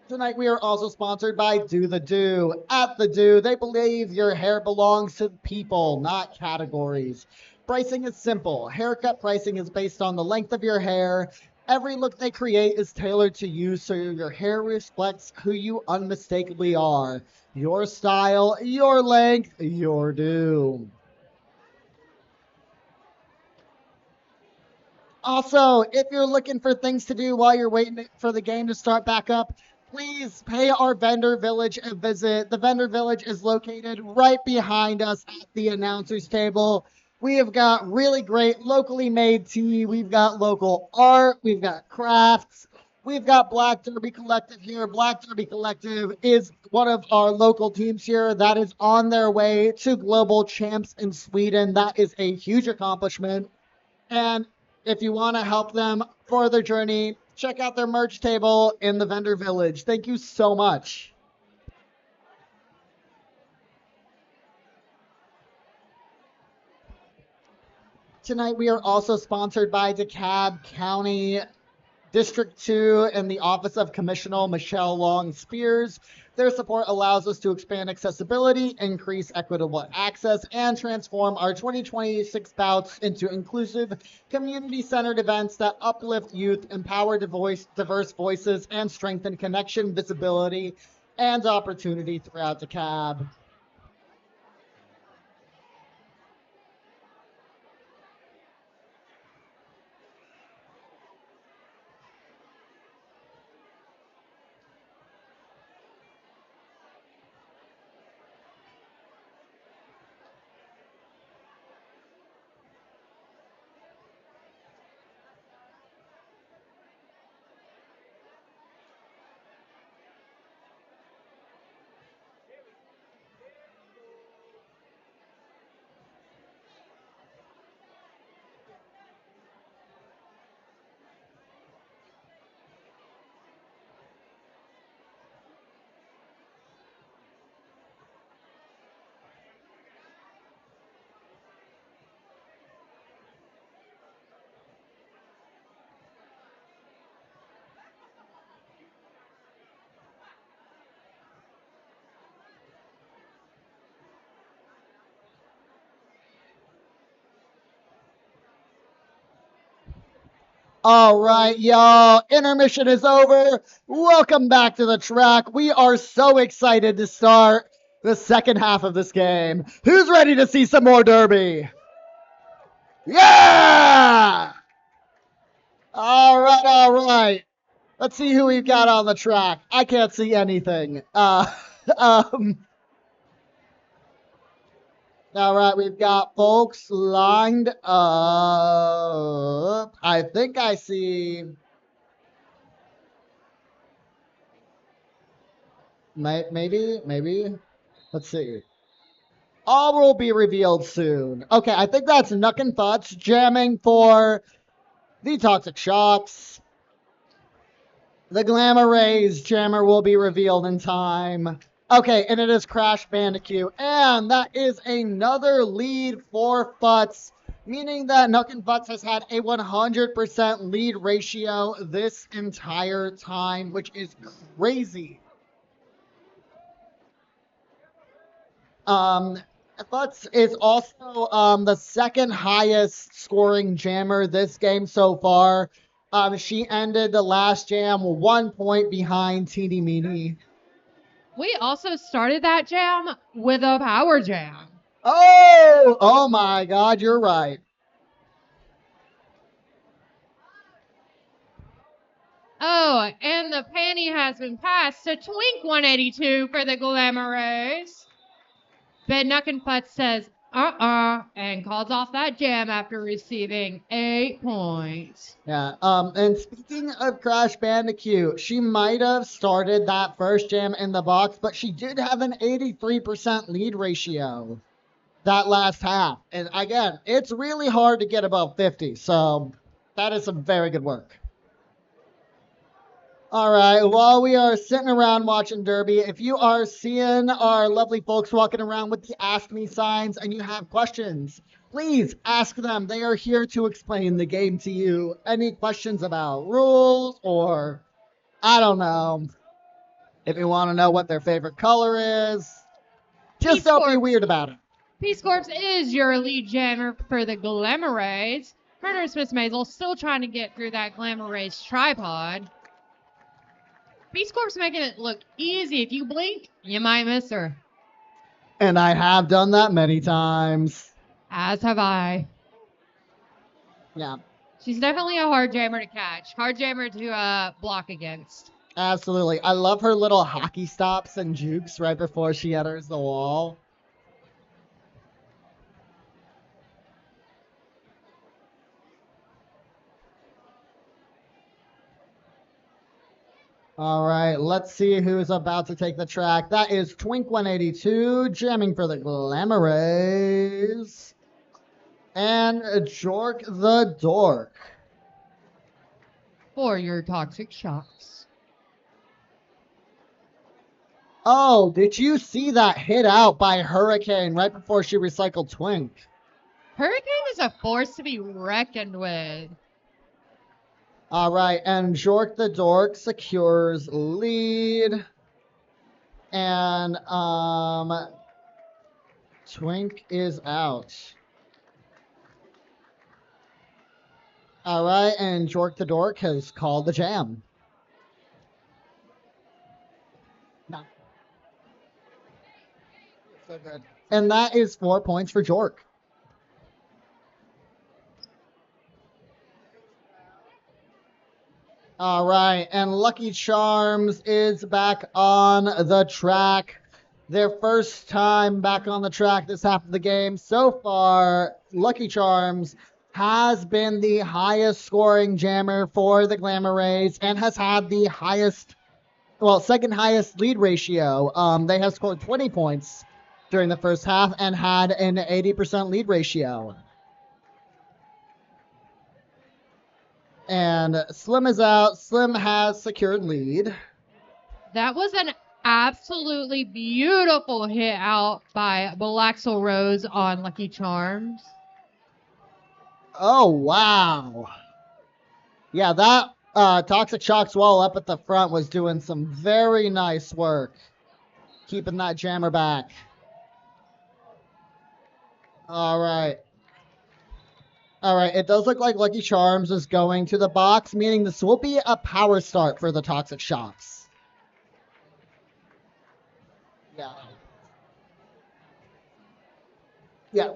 Tonight we are also sponsored by Do the Do. At the Do, they believe your hair belongs to people, not categories. Pricing is simple. Haircut pricing is based on the length of your hair. Every look they create is tailored to you so your hair reflects who you unmistakably are. Your style, your length, your do. Also, if you're looking for things to do while you're waiting for the game to start back up, please pay our vendor village a visit. The vendor village is located right behind us at the announcer's table. We have got really great locally made tea. We've got local art. We've got crafts. We've got Black Derby Collective here. Black Derby Collective is one of our local teams here that is on their way to global champs in Sweden. That is a huge accomplishment. And if you want to help them for their journey, check out their merch table in the vendor village. Thank you so much. Tonight we are also sponsored by DeKalb County District 2 and the Office of Commissioner Michelle Long Spears. Their support allows us to expand accessibility, increase equitable access, and transform our 2026 bouts into inclusive, community-centered events that uplift youth, empower diverse voices, and strengthen connection, visibility, and opportunity throughout DeKalb. All right, y'all. Intermission is over. Welcome back to the track. We are so excited to start the second half of this game. Who's ready to see some more Derby? Yeah! All right, all right. Let's see who we've got on the track. I can't see anything. Um, all right, we've got folks lined up. I think I see. Maybe. Let's see. All will be revealed soon. Okay, I think that's Nuck and Futz jamming for the Toxic Shocks. The Glamma Rays jammer will be revealed in time. Okay, and it is Crash Bandicoot. And that is another lead for Futz, meaning that Nuck and Futz has had a 100% lead ratio this entire time, which is crazy. Futz is also the second highest scoring jammer this game so far. She ended the last jam 1 point behind Teeny Meeny. We also started that jam with a power jam. Oh my God, you're right. Oh, and the panty has been passed to Twink 182 for the Glamma Rays. But Nuck and Futz says, and calls off that jam after receiving 8 points. Yeah, and speaking of Crash Bandicoot, she might have started that first jam in the box, but she did have an 83% lead ratio that last half. And again, it's really hard to get above 50, so that is some very good work. All right, while we are sitting around watching Derby, if you are seeing our lovely folks walking around with the Ask Me signs and you have questions, please ask them. They are here to explain the game to you. Any questions about rules or, I don't know, If you want to know what their favorite color is, just Peace don't be Corps. weird about it. Peace Corps is your lead jammer for the Glamma Rays. Her nurse, Miss Maisel, still trying to get through that Glamma Rays tripod. Peace Corps making it look easy. If you blink, you might miss her. And I have done that many times. As have I. Yeah, She's definitely a hard jammer to catch. Hard jammer to block against. absolutely. I love her little hockey stops and jukes right before she enters the wall. All right, let's see who's about to take the track. That is Twink182 jamming for the Glamma Rays. And Jork the Dork. For your toxic shocks. Oh, did you see that hit out by Hurricane right before she recycled Twink? Hurricane is a force to be reckoned with. All right, and Jork the Dork secures lead. And Twink is out. All right, and Jork the Dork has called the jam. No. So good. And that is 4 points for Jork. All right, and Lucky Charms is back on the track. Their first time back on the track this half of the game. So far, Lucky Charms has been the highest scoring jammer for the Glamma Rays and has had the highest, well, second highest lead ratio. They have scored 20 points during the first half and had an 80% lead ratio. And Slim is out. Slim has secured lead. That was an absolutely beautiful hit out by Blaxel Rose on Lucky Charms. Oh, wow. Yeah, that Toxic Shocks wall up at the front was doing some very nice work. Keeping that jammer back. All right. All right, it does look like Lucky Charms is going to the box, meaning this will be a power start for the Toxic Shocks. Yeah. Yeah.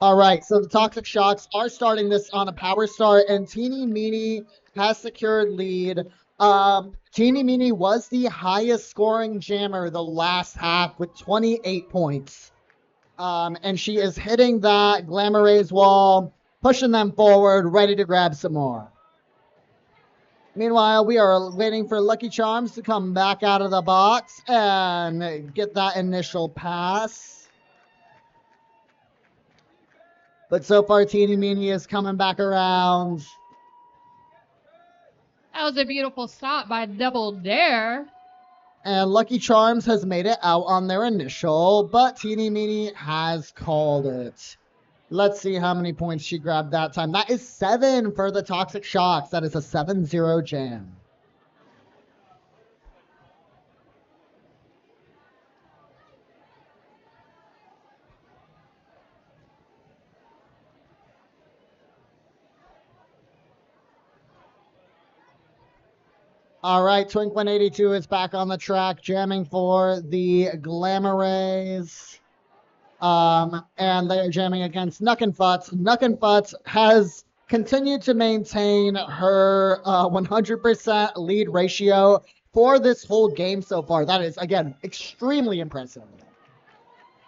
All right, so the Toxic Shocks are starting this on a power start, and Teeny Meeny has secured lead. Teeny Meeny was the highest scoring jammer the last half with 28 points. And she is hitting that Glamma Rays wall, pushing them forward, ready to grab some more. Meanwhile, we are waiting for Lucky Charms to come back out of the box and get that initial pass. But so far, Teeny Meeny is coming back around. That was a beautiful stop by Double Dare. And Lucky Charms has made it out on their initial, but Teeny Meeny has called it. Let's see how many points she grabbed that time. That is 7 for the Toxic Shocks. That is a 7-0 jam. All right, Twink182 is back on the track, jamming for the Glamma Rays. And they are jamming against Nuck and Futz. Nuck and Futz has continued to maintain her 100% lead ratio for this whole game so far. That is, again, extremely impressive.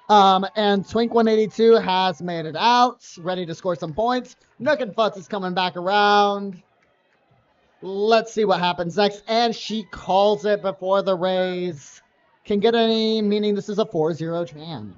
And Twink182 has made it out, ready to score some points. Nuck and Futz is coming back around. Let's see what happens next. And she calls it before the Rays can get any, meaning this is a 4-0 jam.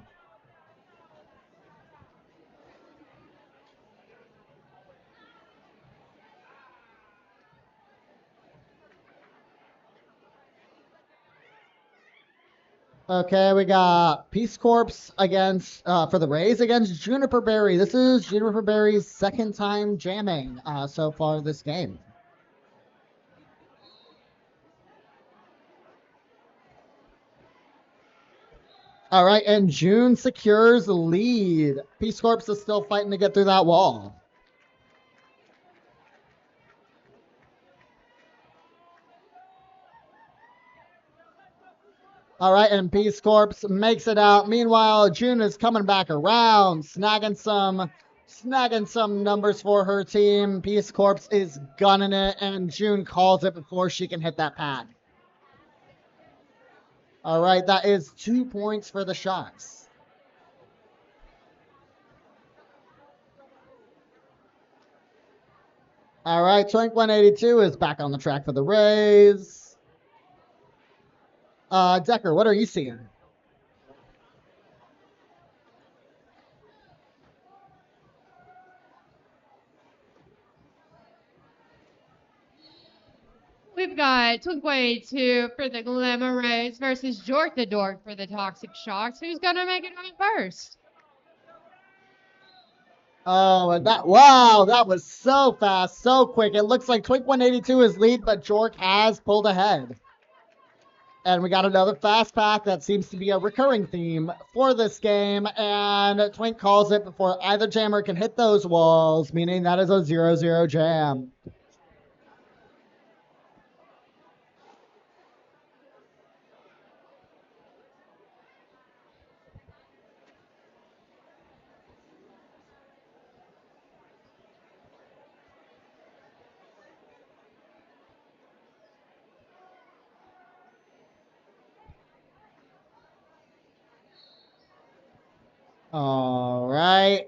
Okay, we got Peace Corps against for the Rays against Juniper Berry. This is Juniper Berry's second time jamming so far this game. All right, and June secures the lead. Peace Corps is still fighting to get through that wall. All right, and Peace Corps makes it out. Meanwhile, June is coming back around, snagging some numbers for her team. Peace Corps is gunning it, and June calls it before she can hit that pad. All right, that is 2 points for the Sharks. All right, Twink 182 is back on the track for the Rays. Decker, what are you seeing? We've got Twink 2 for the Glamma Rays versus Jork the Dork for the Toxic Shocks. Who's going to make it on first? Oh, and that was so fast, so quick. It looks like Twink 182 is lead, but Jork has pulled ahead. And we got another fast pack that seems to be a recurring theme for this game. And Twink calls it before either jammer can hit those walls, meaning that is a 0-0 jam. All right.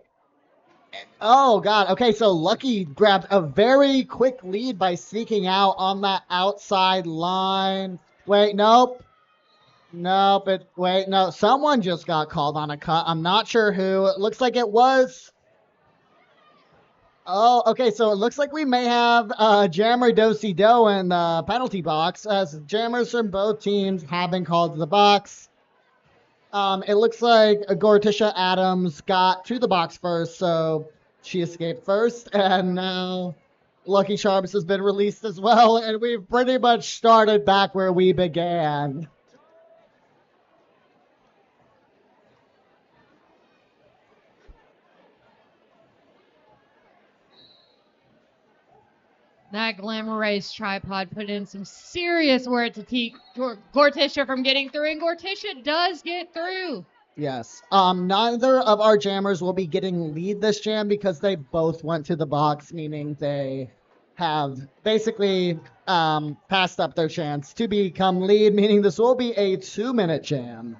Oh, God. Okay, so Lucky grabbed a very quick lead by sneaking out on that outside line. Wait, nope. Nope. Wait, no. Someone just got called on a cut. I'm not sure who. It looks like it was. Oh, okay. So it looks like we may have Jammer Do-Si-Do in the penalty box, as jammers from both teams have been called to the box. It looks like Gortisha Adams got to the box first, so she escaped first, and now Lucky Charms has been released as well, and we've pretty much started back where we began. That Glamma Rays tripod put in some serious work to keep Gortisha from getting through, and Gortisha does get through. Yes. Neither of our jammers will be getting lead this jam because they both went to the box, meaning they have basically passed up their chance to become lead, meaning this will be a 2-minute jam.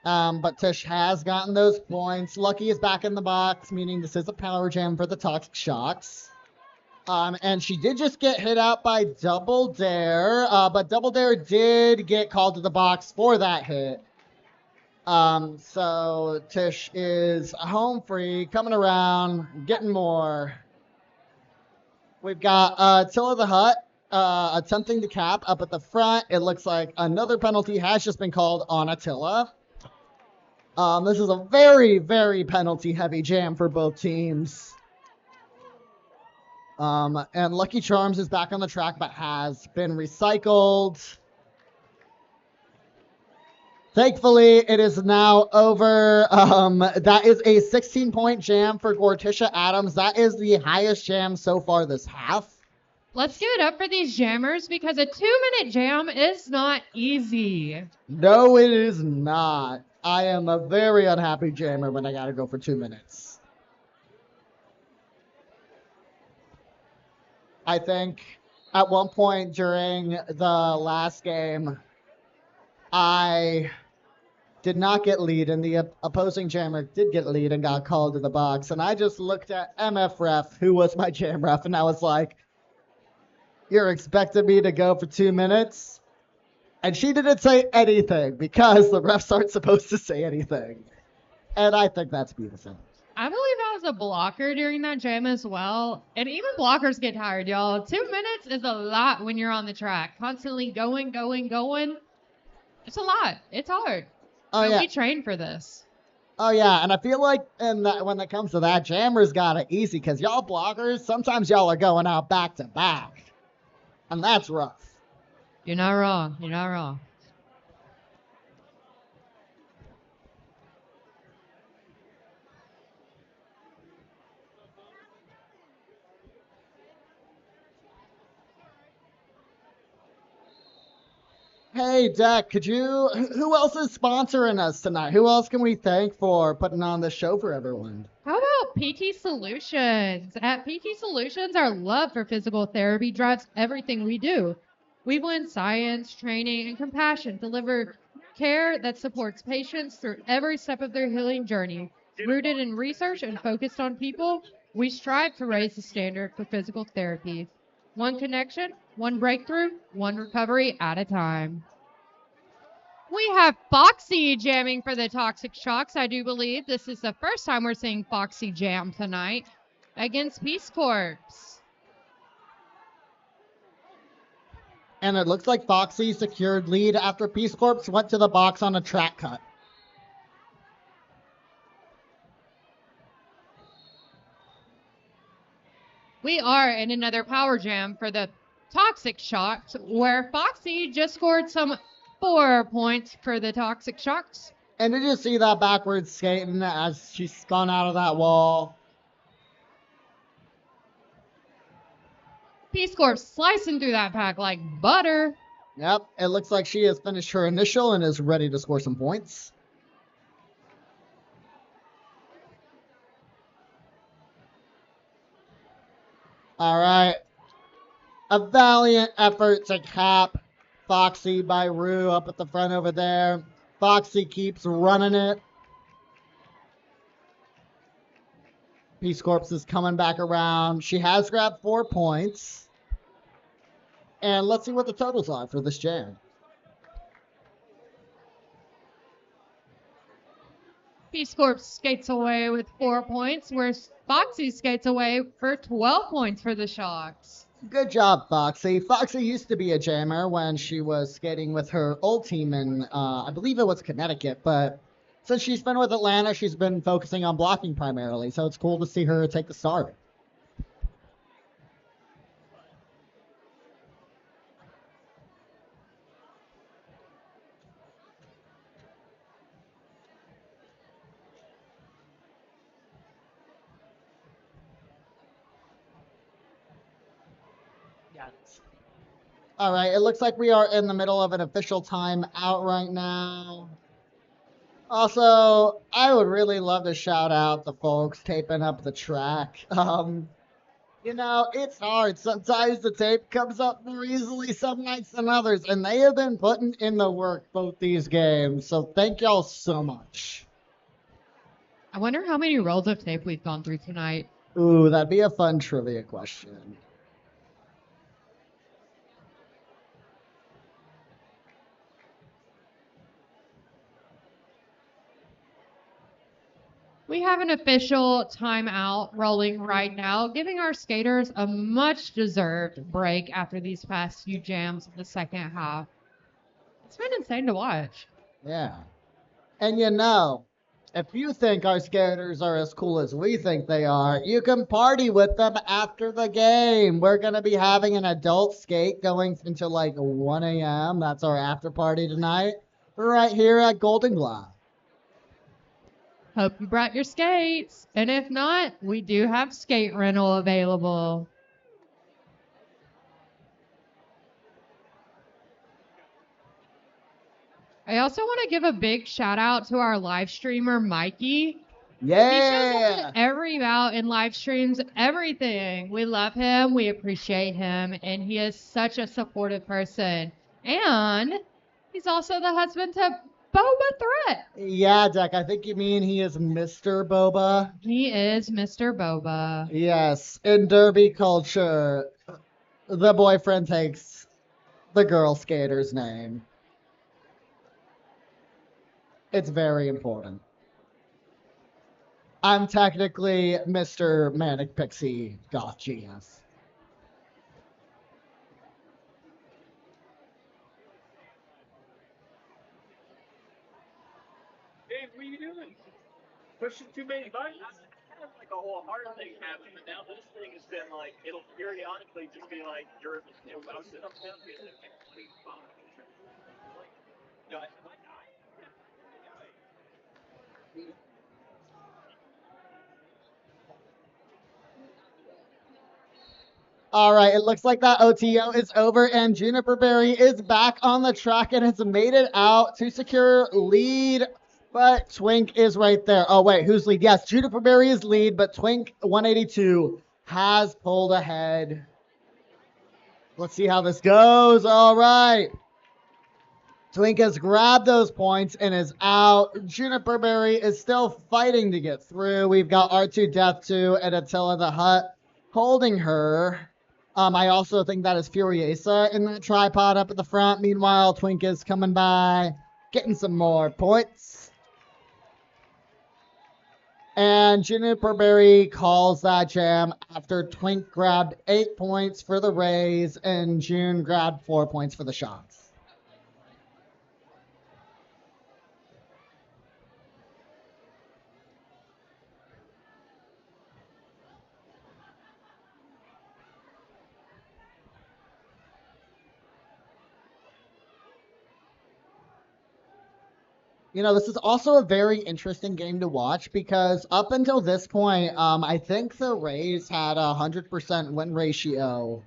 But Tish has gotten those points. Lucky is back in the box, meaning this is a power jam for the Toxic Shocks. And she did just get hit out by Double Dare, but Double Dare did get called to the box for that hit. So Tish is home free, coming around, getting more. We've got Attila the Hut attempting to cap up at the front. It looks like another penalty has just been called on Attila. This is a very, very penalty-heavy jam for both teams. And Lucky Charms is back on the track, but has been recycled. Thankfully, it is now over. That is a 16-point jam for Gortisha Adams. That is the highest jam so far this half. Let's give it up for these jammers, because a 2-minute jam is not easy. No, it is not. I am a very unhappy jammer when I gotta go for 2 minutes. I think at one point during the last game, I did not get lead, and the opposing jammer did get lead and got called to the box. And I just looked at MF Ref, who was my jam ref, and I was like, "You're expecting me to go for 2 minutes?" And she didn't say anything because the refs aren't supposed to say anything. And I think that's beautiful. I believe I was a blocker during that jam as well. And even blockers get tired, y'all. 2 minutes is a lot when you're on the track. Constantly going. It's a lot. It's hard. Oh, But yeah. we train for this. Oh, yeah. And I feel like when it comes to that, Jammers got it easy because y'all blockers, sometimes y'all are going out back to back. And that's rough. You're not wrong. You're not wrong. Hey, Deck, who else is sponsoring us tonight? Who else can we thank for putting on this show for everyone? How about PT Solutions? At PT Solutions, our love for physical therapy drives everything we do. We blend science, training, and compassion to deliver care that supports patients through every step of their healing journey. Rooted in research and focused on people, we strive to raise the standard for physical therapy. One connection, one breakthrough, one recovery at a time. We have Foxy jamming for the Toxic Shocks. I do believe this is the first time we're seeing Foxy jam tonight against Peace Corps. And it looks like Foxy secured lead after Peace Corps went to the box on a track cut. We are in another power jam for the Toxic Shocks, where Foxy just scored some 4 points for the Toxic Shocks. And did you see that backwards skating as she spun out of that wall? Peace Corps slicing through that pack like butter. Yep, it looks like she has finished her initial and is ready to score some points. All right. A valiant effort to cap Foxy by Rue up at the front over there. Foxy keeps running it. Peace Corps is coming back around. She has grabbed 4 points. And let's see what the totals are for this jam. Peace Corps skates away with 4 points, whereas Foxy skates away for 12 points for the Shocks. Good job, Foxy. Foxy used to be a jammer when she was skating with her old team in, I believe it was Connecticut, but since she's been with Atlanta, she's been focusing on blocking primarily, so it's cool to see her take the start. All right, it looks like we are in the middle of an official timeout right now. Also, I would really love to shout out the folks taping up the track. You know, it's hard. Sometimes the tape comes up more easily some nights than others, and they have been putting in the work both these games. So thank y'all so much. I wonder how many rolls of tape we've gone through tonight. Ooh, that'd be a fun trivia question. We have an official timeout rolling right now, giving our skaters a much deserved break after these past few jams in the second half. It's been insane to watch. Yeah. And you know, if you think our skaters are as cool as we think they are, you can party with them after the game. We're going to be having an adult skate going until like 1 a.m. That's our after party tonight, right here at Golden Glamma. Hope you brought your skates. And if not, we do have skate rental available. I also want to give a big shout out to our live streamer, Mikey. He shows Yeah. up at every bout and live streams everything. We love him. We appreciate him. And he is such a supportive person. And he's also the husband to Boba Threat. Yeah, Jack, I think you mean he is Mr. Boba. He is Mr. Boba. Yes, in derby culture, the boyfriend takes the girl skater's name. It's very important. I'm technically Mr. Manic Pixie Goth Genius. are you doing? Pushing too many buttons? Kind of like a whole hard thing happening, but now this thing has been like, it'll periodically just be like, I was sitting up there and being like, please, Bob. Like, no, I might die. All right, it looks like that OTO is over, and Juniper Berry is back on the track and has made it out to secure lead. But Twink is right there. Oh, wait, who's lead? Yes, Juniper Berry is lead, but Twink 182 has pulled ahead. Let's see how this goes. All right. Twink has grabbed those points and is out. Juniper Berry is still fighting to get through. We've got R2 Death 2 and Attila the Hut holding her. I also think that is Furiosa in that tripod up at the front. Meanwhile, Twink is coming by, getting some more points. And Juniper Berry calls that jam after Twink grabbed 8 points for the Rays and June grabbed 4 points for the Shots. You know, this is also a very interesting game to watch because up until this point, I think the Rays had a 100% win ratio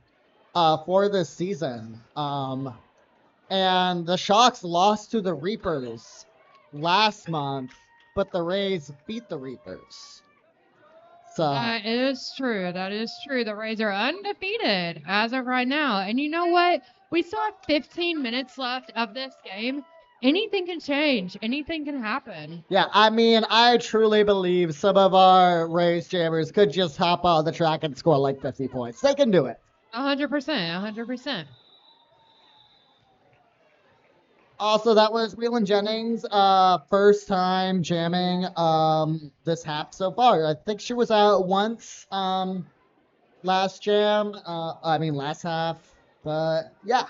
for this season. And the Sharks lost to the Reapers last month, but the Rays beat the Reapers. So That is true. That is true. The Rays are undefeated as of right now. And you know what? We still have 15 minutes left of this game. Anything can change. Anything can happen. yeah, I mean, I truly believe some of our Rays jammers could just hop on the track and score like 50 points. They can do it. 100%. 100%. Also, that was Wheelan Jennings' first time jamming this half so far. I think she was out once last half. But yeah.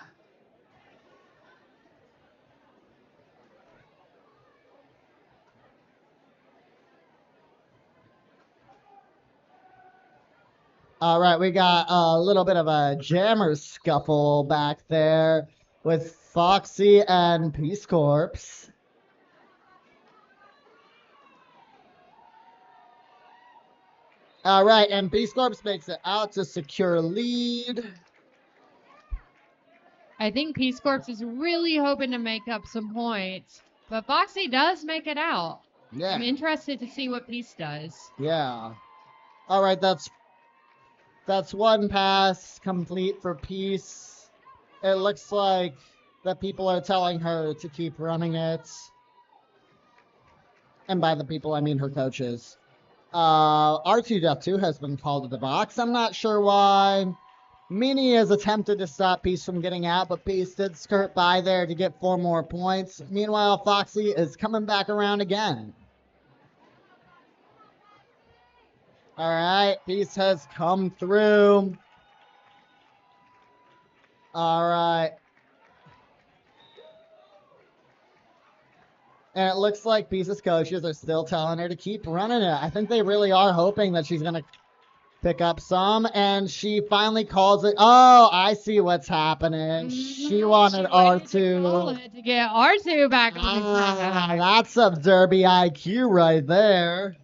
All right, we got a little bit of a jammer scuffle back there with Foxy and Peace Corps. All right, and Peace Corps makes it out to secure lead. I think Peace Corps is really hoping to make up some points. But Foxy does make it out. Yeah. I'm interested to see what Peace does. Yeah. All right, that's one pass complete for Peace. It looks like the people are telling her to keep running it. And by the people, I mean her coaches. R2-2 has been called to the box. I'm not sure why. Meanie has attempted to stop Peace from getting out, but Peace did skirt by there to get 4 more points. Meanwhile, Foxy is coming back around again. All right, Peace has come through. All right. And it looks like Peace's coaches are still telling her to keep running it. I think they really are hoping that she's going to pick up some, and she finally calls it. Oh, I see what's happening. She wanted R2. To get R2 back on the track. That's some Derby IQ right there.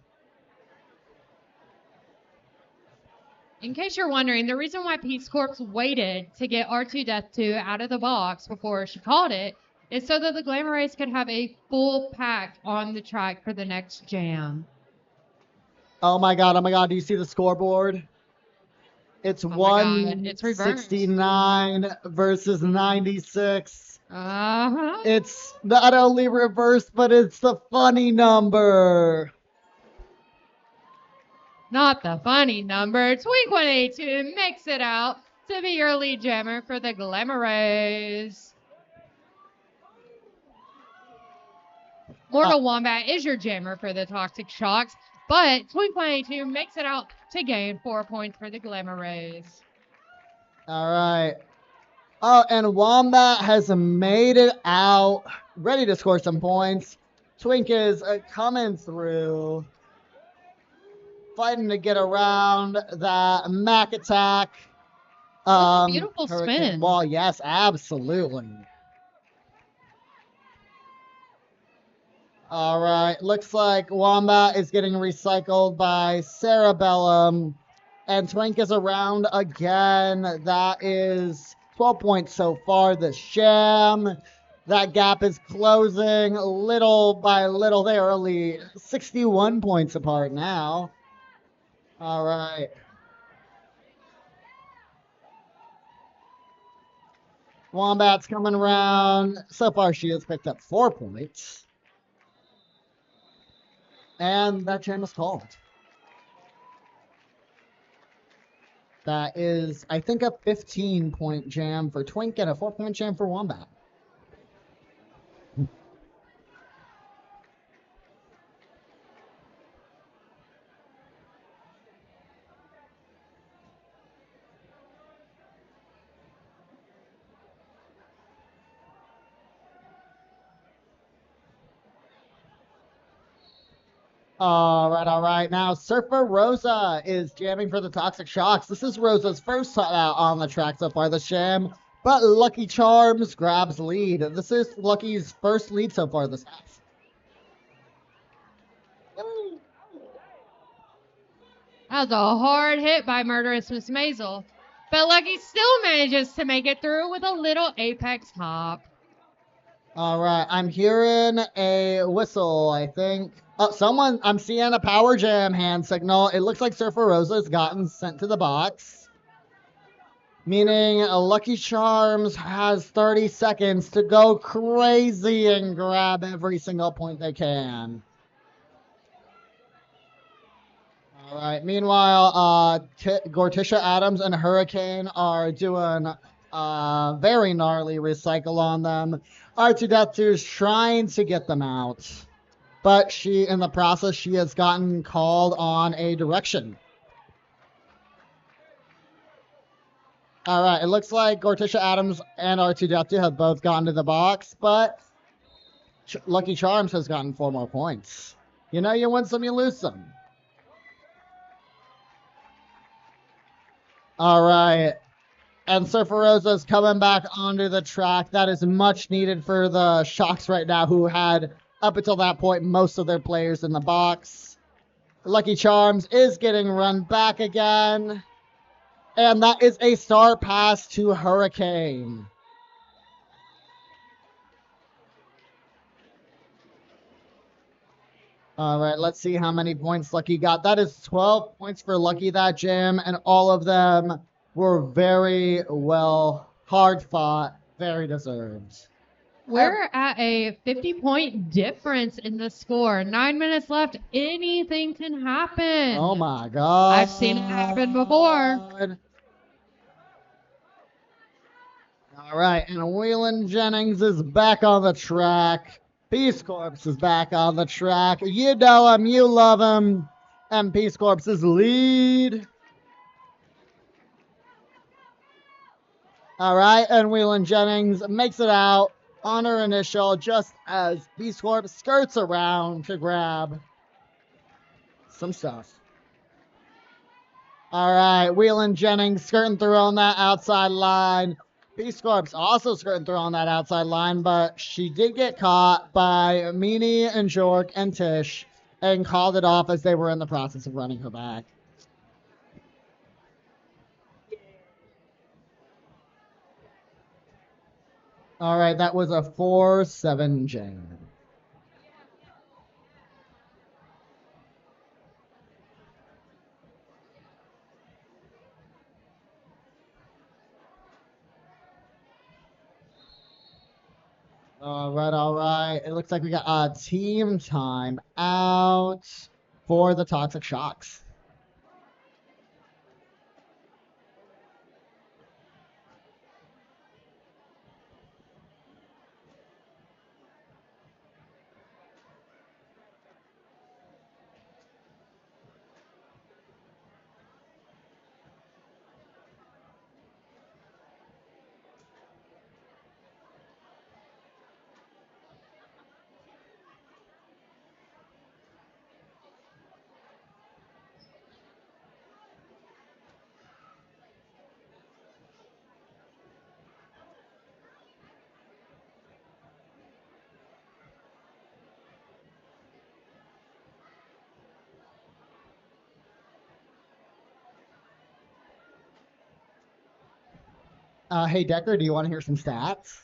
In case you're wondering, the reason why Peace Corps waited to get R2 Death 2 out of the box before she called it is so that the Glamma Rays could have a full pack on the track for the next jam. Oh my god, do you see the scoreboard? It's 169 versus 96. Uh-huh. It's not only reversed, but it's the funny number. Not the funny number. Twink 182 makes it out to be your lead jammer for the Glamma Rays. Mortal Wombat is your jammer for the Toxic Shocks, but Twink 182 makes it out to gain 4 points for the Glamma Rays. All right. Oh, and Wombat has made it out, ready to score some points. Twink is coming through, fighting to get around that Mac attack. What a beautiful Hurricane spin. wall, yes, absolutely. All right, looks like Wombat is getting recycled by Cerebellum, and Twink is around again. That is 12 points so far. The Sham, that gap is closing little by little. They are only 61 points apart now. All right. Wombat's coming around. So far, she has picked up 4 points. And that jam is called. That is, I think, a 15-point jam for Twink and a 4-point jam for Wombat. All right. Now, Surfer Rosa is jamming for the Toxic Shocks. This is Rosa's first time out on the track so far, the Sham. But Lucky Charms grabs lead. This is Lucky's first lead so far this half. That was a hard hit by Murderous Miss Maisel. But Lucky still manages to make it through with a little apex hop. All right. I'm hearing a whistle, I think. Oh, I'm seeing a power jam hand signal. It looks like Surfer Rosa has gotten sent to the box. Meaning Lucky Charms has 30 seconds to go crazy and grab every single point they can. All right. Meanwhile, Gorticia Adams and Hurricane are doing very gnarly recycle on them. R2-D2 is trying to get them out. But in the process, she has gotten called on a direction. All right, it looks like Gorticia Adams and R2-D2 have both gotten to the box, but Lucky Charms has gotten 4 more points. You know, you win some, you lose some. All right, and Surfer Rosa's coming back onto the track. That is much needed for the Shocks right now, who had, up until that point, most of their players in the box. Lucky Charms is getting run back again. And that is a star pass to Hurricane. All right, let's see how many points Lucky got. That is 12 points for Lucky that jam, and all of them were very well, hard fought, very deserved. We're at a 50-point difference in the score. 9 minutes left. Anything can happen. Oh my God. I've seen it happen before. All right, and Waylon Jennings is back on the track. Peace Corps is back on the track. You know him, you love him. And Peace Corps' lead. All right, and Waylon Jennings makes it out on her initial just as Peace Corps skirts around to grab some stuff. All right, Waylon Jennings skirting through on that outside line. Peace Corps also skirting through on that outside line, but she did get caught by Meanie and Jork and Tish and called it off as they were in the process of running her back. All right, that was a 4-7 jam. All right. It looks like we got a team time out for the Toxic Shocks. Hey, Decker, do you want to hear some stats?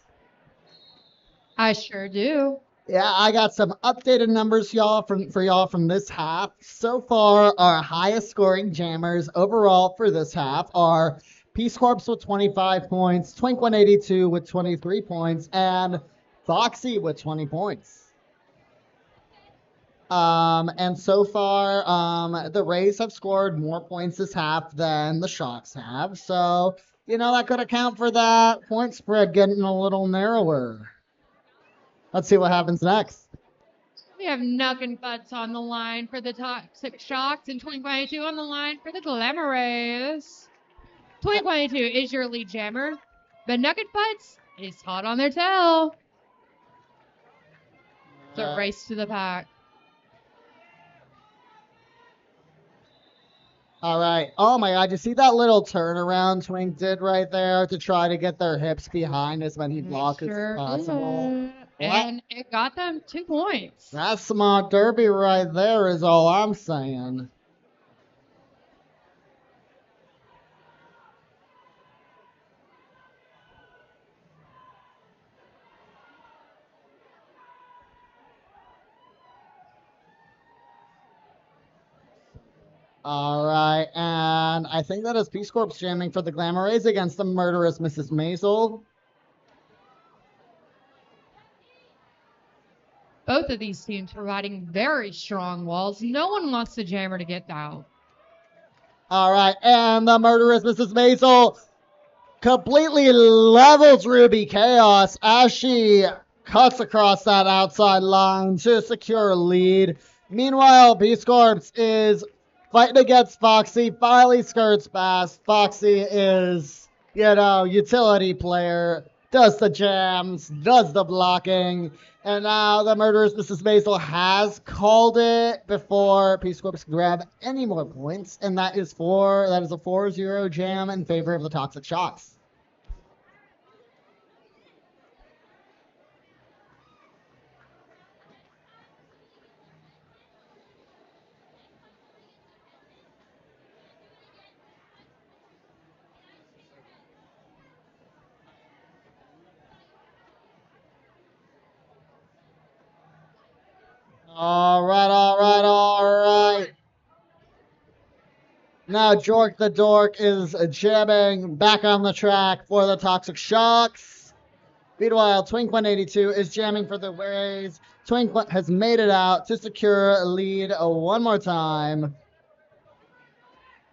I sure do. Yeah, I got some updated numbers, y'all, for y'all from this half. So far, our highest scoring jammers overall for this half are Peace Corps with 25 points, Twink 182 with 23 points, and Foxy with 20 points. And so far, the Rays have scored more points this half than the Sharks have. So, that could account for that point spread getting a little narrower. Let's see what happens next. We have Nuck and Butts on the line for the Toxic Shocks and 2022 on the line for the Glamma Rays. 2022 is your lead jammer, but Nuck and Butts is hot on their tail. It's a race to the pack. All right. Oh my God, you see that little turnaround Twink did right there to try to get their hips behind as many blocks as possible? And it got them 2 points. That's smart derby right there is all I'm saying. All right, and I think that is Peace Corps jamming for the Glamma Rays against the murderous Mrs. Maisel. Both of these teams providing very strong walls. No one wants the jammer to get out. All right, and the murderous Mrs. Maisel completely levels Ruby Chaos as she cuts across that outside line to secure a lead. Meanwhile, Peace Corps is fighting against Foxy, finally skirts past. Foxy is, utility player, does the jams, does the blocking, and now the murderous Mrs. Maisel has called it before Peace Corps can grab any more points, and that is a 4-0 jam in favor of the Toxic Shocks. All right. Now Jork the Dork is jamming back on the track for the Toxic Shocks. Meanwhile, Twink 182 is jamming for the Rays. Twink has made it out to secure a lead one more time.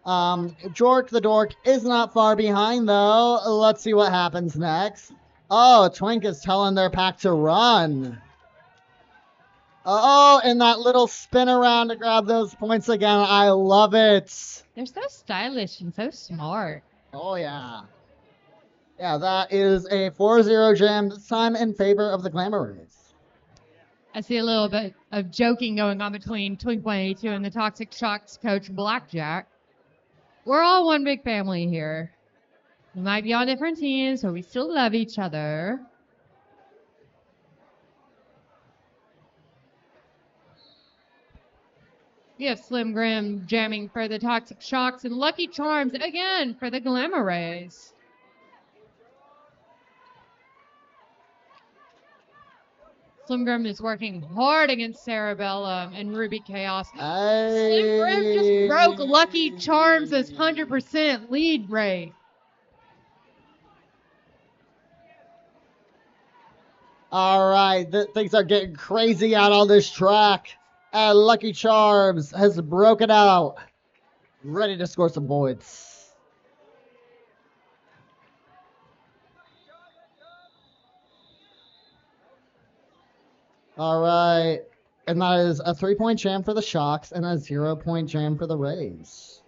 Jork the Dork is not far behind, though. Let's see what happens next. Oh, Twink is telling their pack to run. Oh, and that little spin around to grab those points again. I love it. They're so stylish and so smart. Oh, yeah. Yeah, that is a 4-0 jam, this time in favor of the Glamma Rays. I see a little bit of joking going on between Twink 182 and the Toxic Shocks coach Blackjack. We're all one big family here. We might be on different teams, but we still love each other. We have Slim Grim jamming for the Toxic Shocks and Lucky Charms again for the Glamma Rays. Slim Grim is working hard against Cerebellum and Ruby Chaos. Slim Grim just broke Lucky Charms' 100% lead rate. All right, things are getting crazy out on this track. And Lucky Charms has broken out, ready to score some points. All right, and that is a 3-point jam for the Shocks and a 0-point jam for the Rays.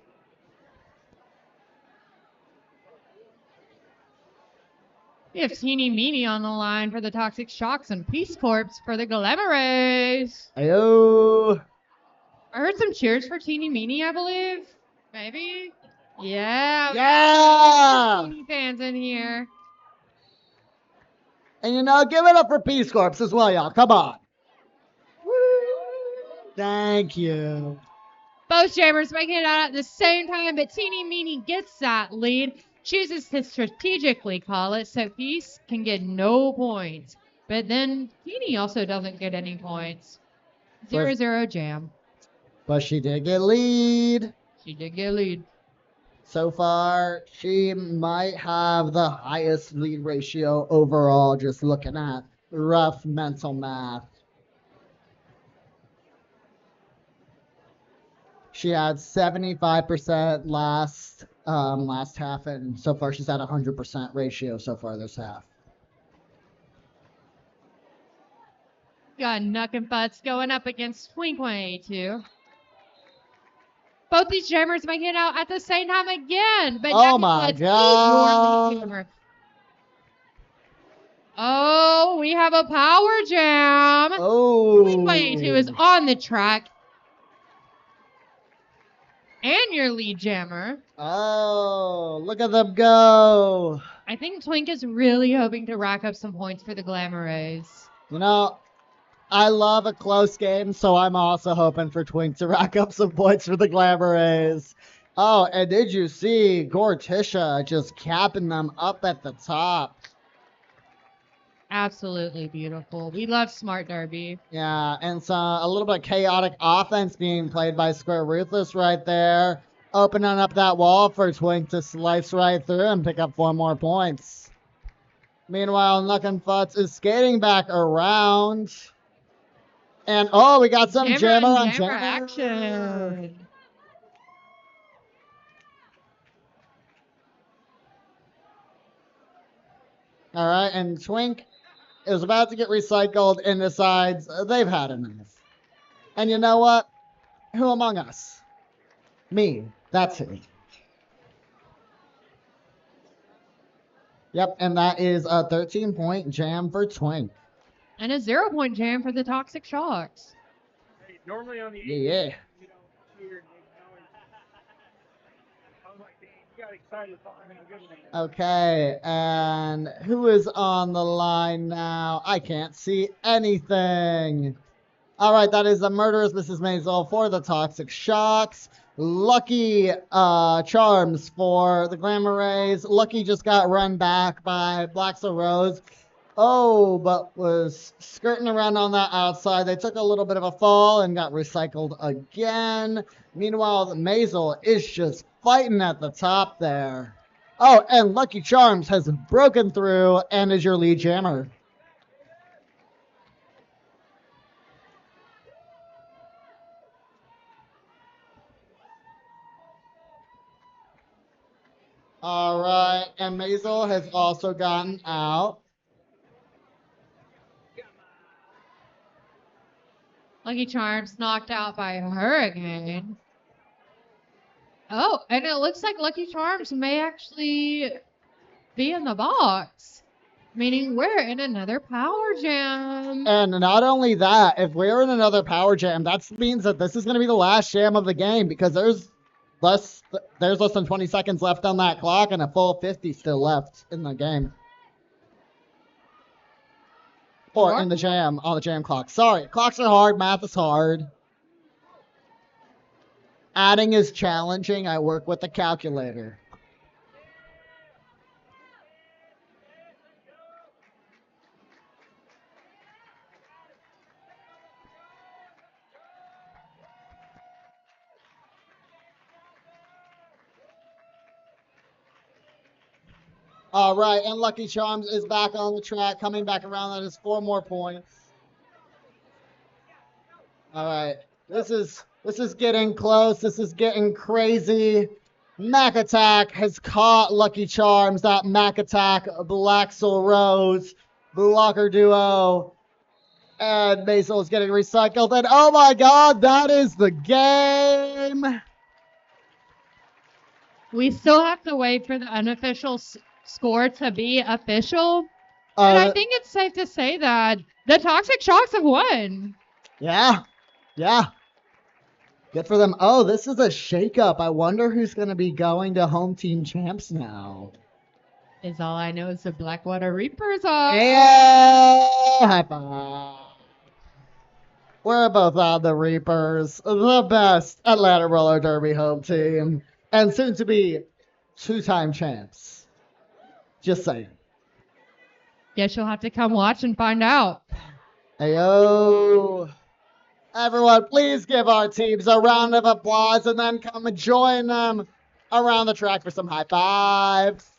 We have Teeny Meeny on the line for the Toxic Shocks and Peace Corps for the Glamma Rays. Ayo. I heard some cheers for Teeny Meeny, I believe. Maybe? Yeah. Yeah. Teeny fans in here. And give it up for Peace Corps as well, y'all. Come on. Thank you. Both jammers making it out at the same time, but Teeny Meeny gets that lead. chooses to strategically call it so Peace can get no points. But then Keenie also doesn't get any points. 0-0 jam. But she did get lead. She did get a lead. So far, she might have the highest lead ratio overall, just looking at rough mental math. She had 75% last half, and so far she's at 100% ratio so far this half. Got Nuck and Butts going up against Twink182. Both these jammers making it out at the same time again. But Oh Nuck my and Butts God. is your lead jammer. Oh, we have a power jam. Oh. Twink182 is on the track. And your lead jammer. Oh, look at them go. I think Twink is really hoping to rack up some points for the Glamma Rays. You know, I love a close game, so I'm also hoping for Twink to rack up some points for the Glamma Rays. Oh, and did you see Gortisha just capping them up at the top? Absolutely beautiful. We love Smart Derby. Yeah, and so a little bit of chaotic offense being played by Square Ruthless right there. Opening up that wall for Twink to slice right through and pick up 4 more points. Meanwhile, Nuck and Futz is skating back around. And oh, we got some jammer on jammer action. All right, and Twink is about to get recycled and decides they've had enough. And you know what? Who among us? Me. That's it. Yep, and that is a 13-point jam for Twink. And a 0-point jam for the Toxic Shocks. Hey, normally on the Yeah. you don't hear I was like, dang, you got excited about having a good one. Okay, and who is on the line now? I can't see anything. All right, that is the murderous Mrs. Maisel for the Toxic Shocks. Lucky Charms for the Glamma Rays. Lucky just got run back by Blacksa Rose. Oh, but was skirting around on that outside. They took a little bit of a fall and got recycled again. Meanwhile, Maisel is just fighting at the top there. Oh, and Lucky Charms has broken through and is your lead jammer. All right, and Maisel has also gotten out. Lucky Charms knocked out by a Hurricane. Oh, and it looks like Lucky Charms may actually be in the box. Meaning we're in another power jam. And not only that, if we're in another power jam, that means that this is going to be the last jam of the game because there's less than 20 seconds left on that clock and a full 50 still left in the game. Or in the jam, on the jam clock. Sorry, clocks are hard, math is hard. Adding is challenging. I work with a calculator. All right, and Lucky Charms is back on the track, coming back around. That is 4 more points. All right, this is getting close. This is getting crazy. Mac Attack has caught Lucky Charms. That Mac Attack, Blacksoul Rose, blocker duo, and Maisel is getting recycled. And oh my God, that is the game. We still have to wait for the unofficial score to be official. And I think it's safe to say that the Toxic Shocks have won. Yeah. Good for them. Oh, this is a shakeup. I wonder who's going to be going to home team champs now. Is all I know is the Blackwater Reapers are. Yeah, high five. We're both on the Reapers, the best Atlanta Roller Derby home team, and soon to be 2-time champs. Just saying. Guess you'll have to come watch and find out. Heyo. Everyone, please give our teams a round of applause and then come and join them around the track for some high fives.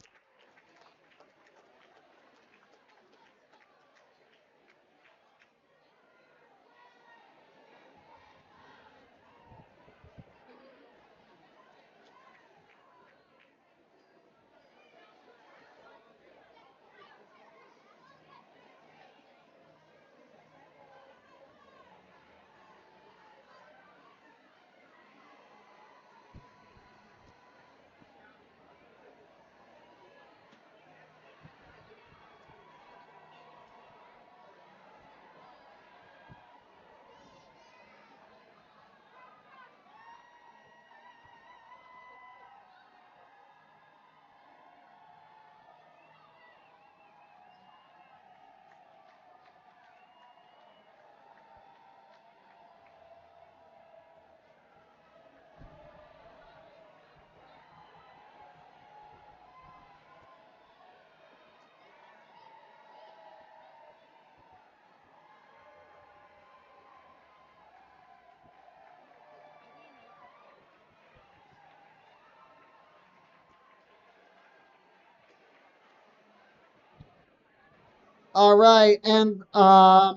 All right, and I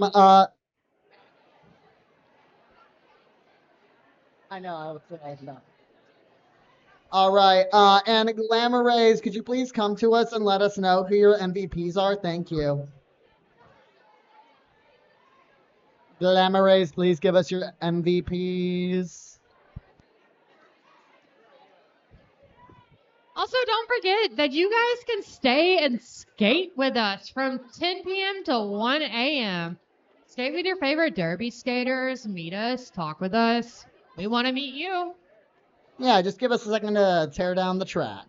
know I was saying that. All right, and Glamma Rays, could you please come to us and let us know who your MVPs are? Thank you. Glamma Rays, please give us your MVPs. Also, don't forget that you guys can stay and skate with us from 10 p.m. to 1 a.m. Skate with your favorite derby skaters, meet us, talk with us. We want to meet you. Yeah, just give us a second to tear down the track.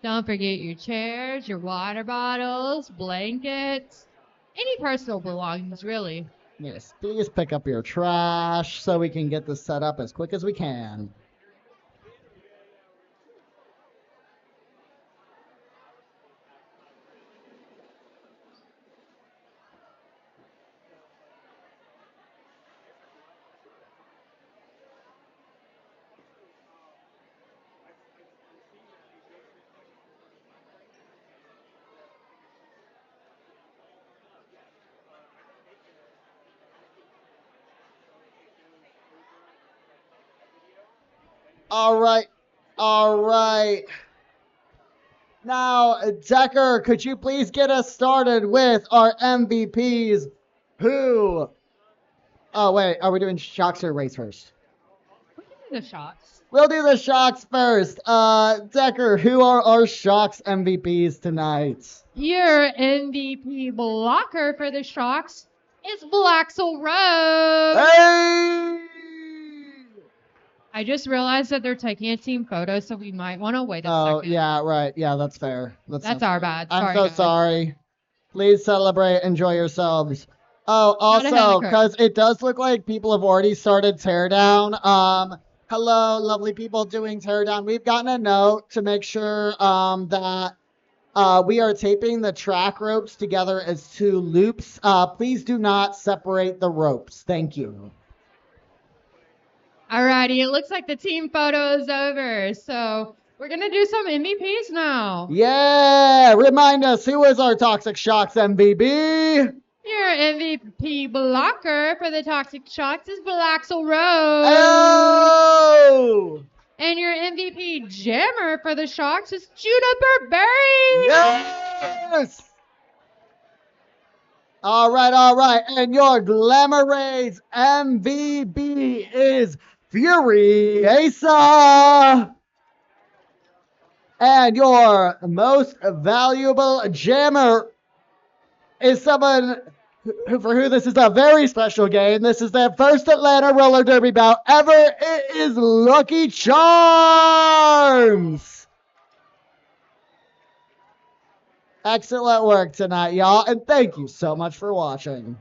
Don't forget your chairs, your water bottles, blankets, any personal belongings, really. Yes, please pick up your trash so we can get this set up as quick as we can. All right, all right. Now, Decker, could you please get us started with our MVPs? Who? Oh, wait, are we doing shocks or race first? We can do the shots. We'll do the shocks first. Decker, who are our shocks MVPs tonight? Your MVP blocker for the shocks is Blaxel Rose. Hey! I just realized that they're taking a team photo, so we might want to wait a Oh, second. yeah, right. Yeah, that's fair. That's our bad. I'm Sorry, so guys. sorry. Please celebrate. Enjoy yourselves. Oh, Not ahead of also, the curve. because it does look like people have already started teardown. Hello, lovely people doing teardown. We've gotten a note to make sure that we are taping the track ropes together as 2 loops. Please do not separate the ropes. Thank you. Alrighty, it looks like the team photo is over. So we're going to do some MVPs now. Yeah, remind us, who is our Toxic Shocks MVP? Your MVP blocker for the Toxic Shocks is Blaxel Rose. Oh! And your MVP jammer for the Shocks is Juniper Berry. Yes! All right. And your Glamma Rays MVP is Fury Asa. And your most valuable jammer is someone for who this is a very special game. This is their first Atlanta roller derby bout ever. It is Lucky Charms. Excellent work tonight, y'all, and thank you so much for watching.